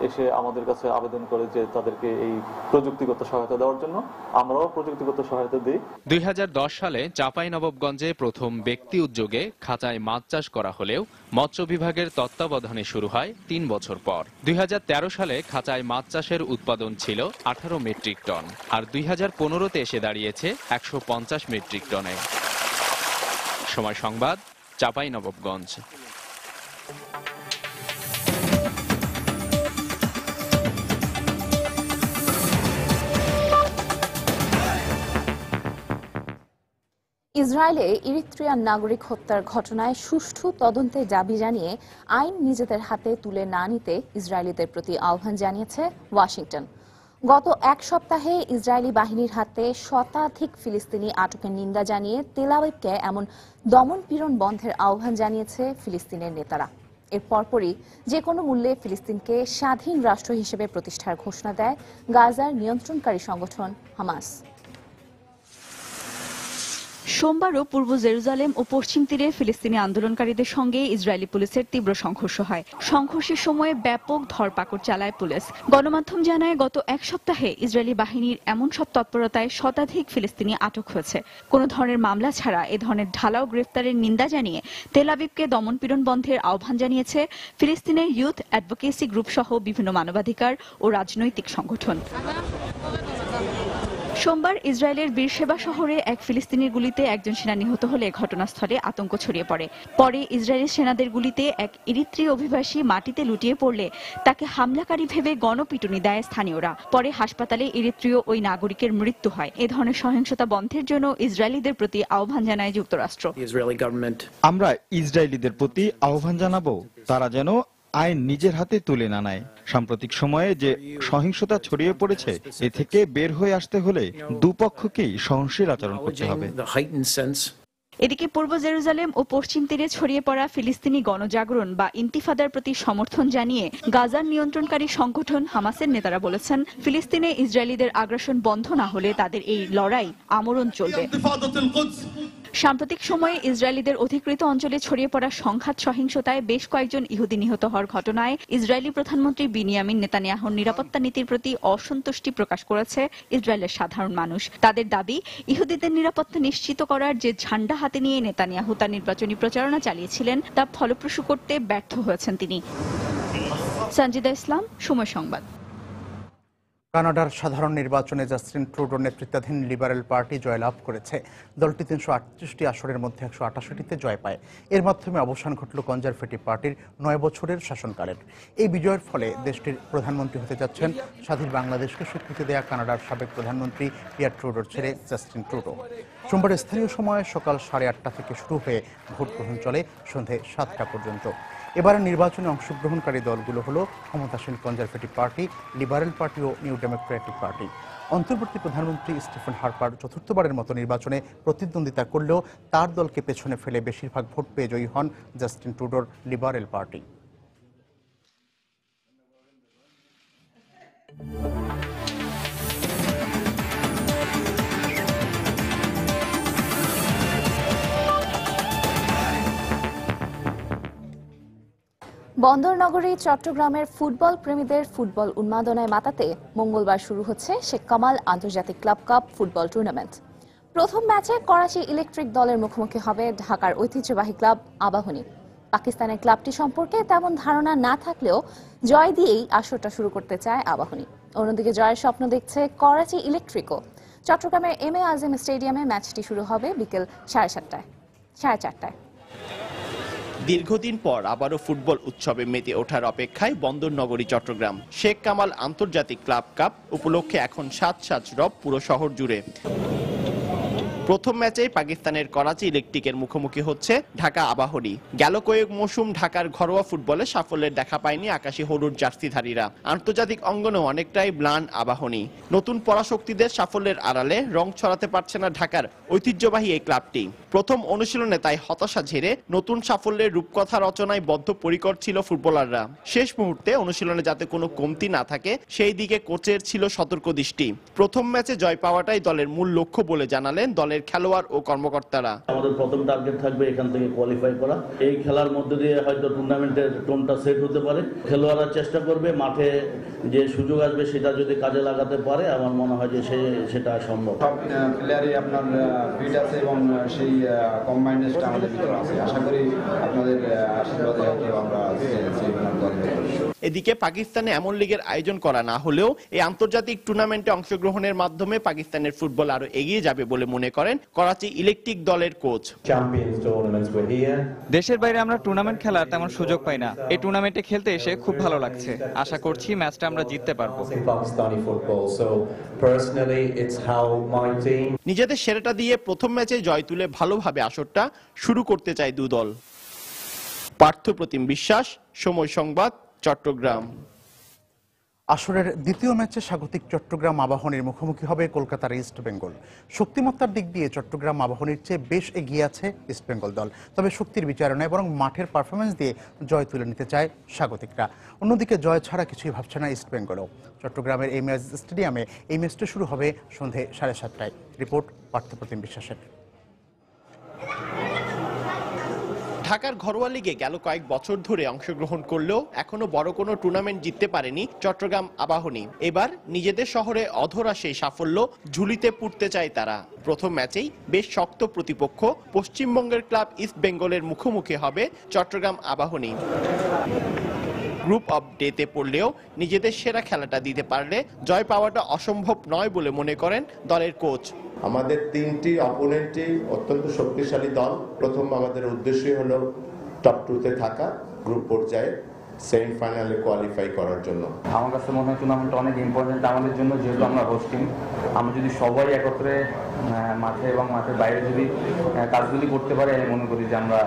এসে আমাদের কাছে আবেদন করে যে তাদেরকে এই প্রযুক্তিগত সহায়তা দেওয়ার জন্য। আমরাও প্রযুক্তিগত সহায়তা দিই। 2010 সালে চাঁপাইনবাবগঞ্জে প্রথম ব্যক্তি উদ্যোগে খাঁচায় মাছ চাষ করা হলেও মৎস্য বিভাগের তত্ত্বাবধানে শুরু হয় 3 বছর পর। 2013 সালে খাঁচায় মাছ চাষের উৎপাদন ছিল 18 মেট্রিক টন, আর 2015তে এসে দাঁড়িয়েছে 150 মেট্রিক টনে। সময় সংবাদ, চাঁপাইনবাবগঞ্জ। ইসরায়েলে ইরিত্রিয়ান নাগরিক হত্যার ঘটনায় সুষ্ঠু তদন্তের দাবি জানিয়ে আইন নিজেদের হাতে তুলে না নিতে ইসরায়েলিদের প্রতি আহ্বান জানিয়েছে ওয়াশিংটন। গত এক সপ্তাহে ইসরায়েলি বাহিনীর হাতে শতাধিক ফিলিস্তিনি আটকের নিন্দা জানিয়ে তেল আবিবকে এমন দমন-পীড়ন বন্ধের আহ্বান জানিয়েছে ফিলিস্তিনের নেতারা। এর পরপরই যে কোনো মূল্যে ফিলিস্তিনকে স্বাধীন রাষ্ট্র হিসেবে প্রতিষ্ঠার ঘোষণা দেয় গাজার নিয়ন্ত্রণকারী সংগঠন হামাস। সোমবারও পূর্ব জেরুজালেম ও পশ্চিম তীরে ফিলিস্তিনি আন্দোলনকারীদের সঙ্গে ইসরায়েলি পুলিশের তীব্র সংঘর্ষ হয়। সংঘর্ষের সময় ব্যাপক ধরপাকড় চালায় পুলিশ। গণমাধ্যম জানায়, গত এক সপ্তাহে ইসরায়েলি বাহিনীর এমন সব তৎপরতায় শতাধিক ফিলিস্তিনি আটক হয়েছে। কোনো ধরনের মামলা ছাড়া এ ধরনের ঢালাও গ্রেফতারের নিন্দা জানিয়ে তেল আবিবকে দমনপীড়ন বন্ধের আহ্বান জানিয়েছে ফিলিস্তিনের ইউথ অ্যাডভোকেসি গ্রুপ সহ বিভিন্ন মানবাধিকার ও রাজনৈতিক সংগঠন। সোমবার ইসরায়েলের বীরশেবা শহরে এক ফিলিস্তিনির গুলিতে একজন সেনা নিহত হলে ঘটনাস্থলে আতঙ্ক ছড়িয়ে পড়ে। পরে ইসরায়েলি সেনাদের গুলিতে এক ইরিত্রীয় অভিবাসী মাটিতে লুটিয়ে পড়লে তাকে হামলাকারী ভেবে গণপিটুনি দেয় স্থানীয়রা। পরে হাসপাতালে ইরিত্রীয় ওই নাগরিকের মৃত্যু হয়। এ ধরনের সহিংসতা বন্ধের জন্য ইসরায়েলিদের প্রতি আহ্বান জানায় যুক্তরাষ্ট্র। আমরা ইসরায়েলিদের প্রতি আহ্বান জানাবো তারা যেন আইন নিজের হাতে তুলে না নেয়। সাম্প্রতিক সময়ে যে সহিংসতা ছড়িয়ে পড়েছে এ থেকে বের হয়ে আসতে হলে দুপক্ষকেই সহনশীল আচরণ করতে হবে। এদিকে পূর্ব জেরুজালেম ও পশ্চিম তীরে ছড়িয়ে পড়া ফিলিস্তিনি গণজাগরণ বা ইন্তিফাদার প্রতি সমর্থন জানিয়ে গাজার নিয়ন্ত্রণকারী সংগঠন হামাসের নেতারা বলেছেন, ফিলিস্তিনে ইসরায়েলিদের আগ্রাসন বন্ধ না হলে তাদের এই লড়াই আমরণ চলবে। সাম্প্রতিক সময়ে ইসরায়েলিদের অধিকৃত অঞ্চলে ছড়িয়ে পড়া সংঘাত সহিংসতায় বেশ কয়েকজন ইহুদি নিহত হওয়ার ঘটনায় ইসরায়েলি প্রধানমন্ত্রী বিনিয়ামিন নেতানিয়াহুর নিরাপত্তা নীতির প্রতি অসন্তুষ্টি প্রকাশ করেছে ইসরায়েলের সাধারণ মানুষ। তাদের দাবি, ইহুদিদের নিরাপত্তা নিশ্চিত করার যে ঝান্ডা হাতে নিয়ে নেতানিয়াহু তার নির্বাচনী প্রচারণা চালিয়েছিলেন তা ফলপ্রসূ করতে ব্যর্থ হয়েছেন তিনি। সঞ্জিদা ইসলাম, সময় সংবাদ। কানাডার সাধারণ নির্বাচনে জাস্টিন ট্রুডোর নেতৃত্বাধীন লিবারেল পার্টি জয়লাভ করেছে। দলটি ৩৩৮টি আসনের মধ্যে ১৮৮টিতে জয় পায়। এর মাধ্যমে অবসান ঘটল কনজারভেটিভ পার্টির ৯ বছরের শাসনকালের। এই বিজয়ের ফলে দেশটির প্রধানমন্ত্রী হতে যাচ্ছেন স্বাধীন বাংলাদেশকে স্বীকৃতি দেয়া কানাডার সাবেক প্রধানমন্ত্রী পিয়ার ট্রুডোর ছেলে জাস্টিন ট্রুডো। সোমবার স্থানীয় সময় সকাল 8:30 থেকে শুরু হয়ে ভোট গ্রহণ চলে সন্ধে 7টা পর্যন্ত। এবারের নির্বাচনে অংশগ্রহণকারী দলগুলো হলো ক্ষমতাসীন কনজারভেটিভ পার্টি, লিবারেল পার্টি ও নিউ ডেমোক্রেটিক পার্টি। অন্তর্বর্তী প্রধানমন্ত্রী স্টিফেন হার্পার চতুর্থবারের মতো নির্বাচনে প্রতিদ্বন্দ্বিতা করলেও তার দলকে পেছনে ফেলে বেশিরভাগ ভোট পেয়ে জয়ী হন জাস্টিন ট্রুডোর লিবারেল পার্টি। বন্দরনগরী চট্টগ্রামের ফুটবল প্রেমীদের ফুটবল উন্মাদনায় মাতাতে মঙ্গলবার শুরু হচ্ছে শেখ কামাল আন্তর্জাতিক ক্লাব কাপ ফুটবল টুর্নামেন্ট। প্রথম ম্যাচে করাচি ইলেকট্রিক দলের মুখোমুখি হবে ঢাকার ঐতিহ্যবাহী ক্লাব আবাহনী। পাকিস্তানের ক্লাবটি সম্পর্কে তেমন ধারণা না থাকলেও জয় দিয়েই আসরটা শুরু করতে চায় আবাহনী। অন্যদিকে জয়ের স্বপ্ন দেখছে করাচি ইলেকট্রিকও। চট্টগ্রামের এম.এ. আজিম স্টেডিয়ামে ম্যাচটি শুরু হবে বিকেল 4:30টায়। দীর্ঘদিন পর আবারও ফুটবল উৎসবে মেতে ওঠার অপেক্ষায় বন্দরনগরী চট্টগ্রাম। শেখ কামাল আন্তর্জাতিক ক্লাব কাপ উপলক্ষে এখন সাজ রব পুরো শহর জুড়ে। প্রথম ম্যাচেই পাকিস্তানের করাচি ইলেকট্রিকের মুখোমুখি হচ্ছে ঢাকা আবাহনী। গেল কয়েক মৌসুম ঢাকার ঘরোয়া ফুটবলে সাফল্যের দেখা পায়নি আকাশি হলুদ জার্সিধারীরা। আন্তর্জাতিক অঙ্গনে অনেকটাই ম্লান আবাহনী। নতুন পরাশক্তিদের সাফল্যের আড়ালে রং ছড়াতে পারছে না ঢাকার ঐতিহ্যবাহী এই ক্লাবটি। প্রথম অনুশীলনে তাই হতাশা ঝেড়ে নতুন সাফল্যের রূপকথা রচনায় বদ্ধপরিকর ছিল ফুটবলাররা। শেষ মুহূর্তে অনুশীলনে যাতে কোনো কমতি না থাকে সেই দিকে কোচের ছিল সতর্ক দৃষ্টি। প্রথম ম্যাচে জয় পাওয়াটাই দলের মূল লক্ষ্য বলে জানালেন দলের খেলোয়াড় ও কর্মকর্তারা। আমাদের প্রথম টার্গেট থাকবে এখান থেকে কোয়ালিফাই করা। এই খেলার মধ্যে দিয়ে হয়তো টুর্নামেন্টের টোনটা সেট হতে পারে। খেলোয়াড়রা চেষ্টা করবে মাঠে যে সুযোগ আসবে সেটা যদি কাজে লাগাতে পারে আমার মনে হয় যে সেটা সম্ভব। সব প্লেয়ারই আপনার ফিট আছে এবং সেই কম্বাইন্ডনেসটা আমাদের ভিতরে আছে। আশা করি আপনাদের আশীর্বাদে আমরা এদিকে পাকিস্তানে এমন লিগের আয়োজন করা না হলেও এই আন্তর্জাতিক টুর্নামেন্টে অংশগ্রহণের মাধ্যমে পাকিস্তানের ফুটবল আরো এগিয়ে যাবে বলে মনে করেন করাচি ইলেকট্রিক দলের কোচ। দেশের বাইরে আমরা টুর্নামেন্ট খেলার তেমন সুযোগ পাই না। এই টুর্নামেন্টে খেলতে এসে খুব ভালো লাগছে। আশা করছি ম্যাচটা আমরা জিততে পারবো। নিজেদের সেরাটা দিয়ে প্রথম ম্যাচে জয় তুলে ভালোভাবে আসরটা শুরু করতে চায় দু দল। পার্থপ্রতিম বিশ্বাস, সময় সংবাদ, চট্টগ্রাম। আসরের দ্বিতীয় ম্যাচে স্বাগতিক চট্টগ্রাম আবাহনীর মুখোমুখি হবে কলকাতার ইস্ট বেঙ্গল। শক্তিমত্তার দিক দিয়ে চট্টগ্রাম আবাহনীর চেয়ে বেশ এগিয়ে আছে ইস্ট বেঙ্গল দল। তবে শক্তির বিচারে নয়, বরং মাঠের পারফরমেন্স দিয়ে জয় তুলে নিতে চায় স্বাগতিকরা। অন্যদিকে জয় ছাড়া কিছুই ভাবছে না ইস্ট বেঙ্গলও। চট্টগ্রামের এম.এ. আজিজ স্টেডিয়ামে এই ম্যাচটা শুরু হবে সন্ধে 7:30টায়। রিপোর্ট পার্থপ্রতিম বিশ্বাসের। ঢাকার ঘরোয়া লিগে গেল কয়েক বছর ধরে অংশগ্রহণ করলেও এখনো বড় কোনো টুর্নামেন্ট জিততে পারেনি চট্টগ্রাম আবাহনী। এবার নিজেদের শহরে অধরা সেই সাফল্য ঝুলিতে পুড়তে চায় তারা। প্রথম ম্যাচেই বেশ শক্ত প্রতিপক্ষ পশ্চিমবঙ্গের ক্লাব ইস্ট বেঙ্গলের মুখোমুখি হবে চট্টগ্রাম আবাহনী। গ্রুপ অফ ডেতে পড়লেও নিজেদের সেরা খেলাটা দিতে পারলে জয় পাওয়াটা অসম্ভব নয় বলে মনে করেন দলের কোচ। আমাদের তিনটি অপোনেন্টই অত্যন্ত শক্তিশালী দল। প্রথম আমাদের উদ্দেশ্যই হলো টপ 2-তে থাকা, গ্রুপ পর্যায়ে সেমিফাইনালে কোয়ালিফাই করার জন্য। আমার কাছে মনে হয় টুর্নামেন্টটা অনেক ইম্পর্টেন্ট আমাদের জন্য, যেহেতু আমরা হোস্টিং। আমরা যদি সবাই একত্রে মাঠে এবং মাঠের বাইরে যদি কাজগুলি করতে পারি, আমি মনে করি যে আমরা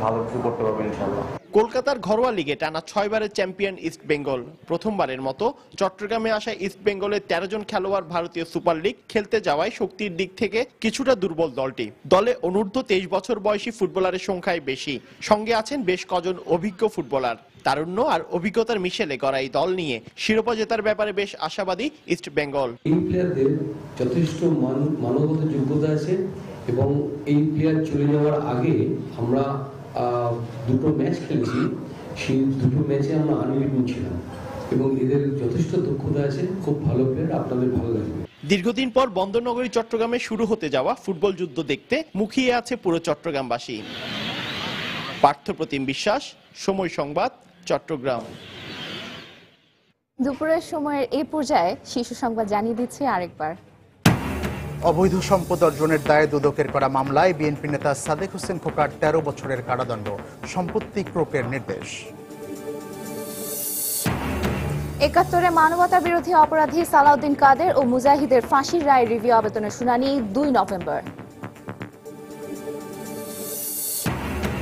ভালো কিছু করতে পারবো ইনশাআল্লাহ। কলকাতার ঘরোয়া লিগে টানা 6 বারের চ্যাম্পিয়ন ইস্ট বেঙ্গল। প্রথমবারের মতো চট্টগ্রামে আসা ইস্ট বেঙ্গলের 13 জন খেলোয়াড় ভারতীয় সুপার লিগ খেলতে যাওয়ায় শক্তির দিক থেকে কিছুটা দুর্বল দলটি। দলে অনূর্ধ্ব 23 বছর বয়সী ফুটবলারের সংখ্যাই বেশি, সঙ্গে আছেন বেশ কজন অভিজ্ঞ ফুটবলার। তারুণ্য আর অভিজ্ঞতার মিশেলে গড়া এই দল নিয়ে শিরোপা জেতার ব্যাপারে বেশ আশাবাদী ইস্ট বেঙ্গল। এই প্লেয়ারদের যথেষ্ট মানগত যোগ্যতা আছে এবং এই প্লেয়ার চলে যাওয়ার আগে আমরা দুটো ম্যাচ খেলেছি, সেই দুটো ম্যাচে আমরা আনবিটেন ছিলাম এবং এদের যথেষ্ট দক্ষতা আছে, খুব ভালো প্লেয়ার, আপনাদের ভালো লাগবে। দীর্ঘদিন পর বন্দরনগরী চট্টগ্রামে শুরু হতে যাওয়া ফুটবল যুদ্ধ দেখতে মুখিয়ে আছে পুরো চট্টগ্রামবাসী। পার্থপ্রতিম বিশ্বাস, সময় সংবাদ, চট্টগ্রাম। দুপুরের সময়ের এই পর্যায়ে শিশু সংবাদ জানিয়ে দিচ্ছে আরেকবার। অবৈধ সম্পদ অর্জনের দায়ে দুদকের করা মামলায় বিএনপি নেতা সাদেক হোসেন খোকার 13 বছরের কারাদণ্ড, সম্পত্তি ক্রোকের নির্দেশ। ৭১ মানবতা বিরোধী অপরাধী সালাউদ্দিন কাদের ও মুজাহিদের ফাঁসির রায় রিভিউ আবেদনের শুনানি 2 নভেম্বর।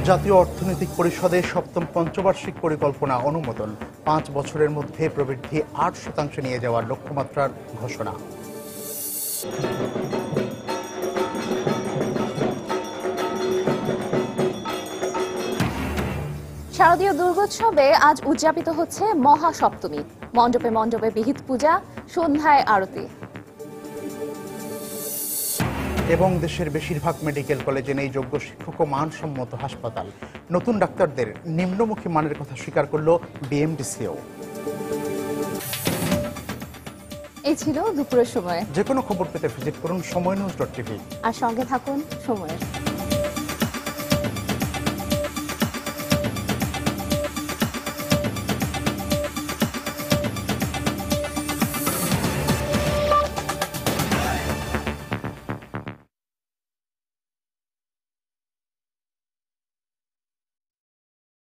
জাতীয় অর্থনৈতিক পরিষদে ৭ম পঞ্চবার্ষিক পরিকল্পনা অনুমোদন, 5 বছরের মধ্যে প্রবৃদ্ধি 8% নিয়ে যাওয়ার লক্ষ্যমাত্রার ঘোষণা। শারদীয় দুর্গোৎসবে আজ উদযাপিত হচ্ছে মহাসপ্তমী। মণ্ডপে মণ্ডপে বিহিত পূজা, সন্ধ্যায় আরতি। এবং দেশের বেশিরভাগ মেডিকেল কলেজে নেই যোগ্য শিক্ষক ও মানসম্মত হাসপাতাল। নতুন ডাক্তারদের নিম্নমুখী মানের কথা স্বীকার করল বিএমডিসিও। এই ছিল দুপুরের সময়। যে কোনো খবর পেতে ভিজিট করুন সময়নিউজ.tv আর সঙ্গে থাকুন সময়ের।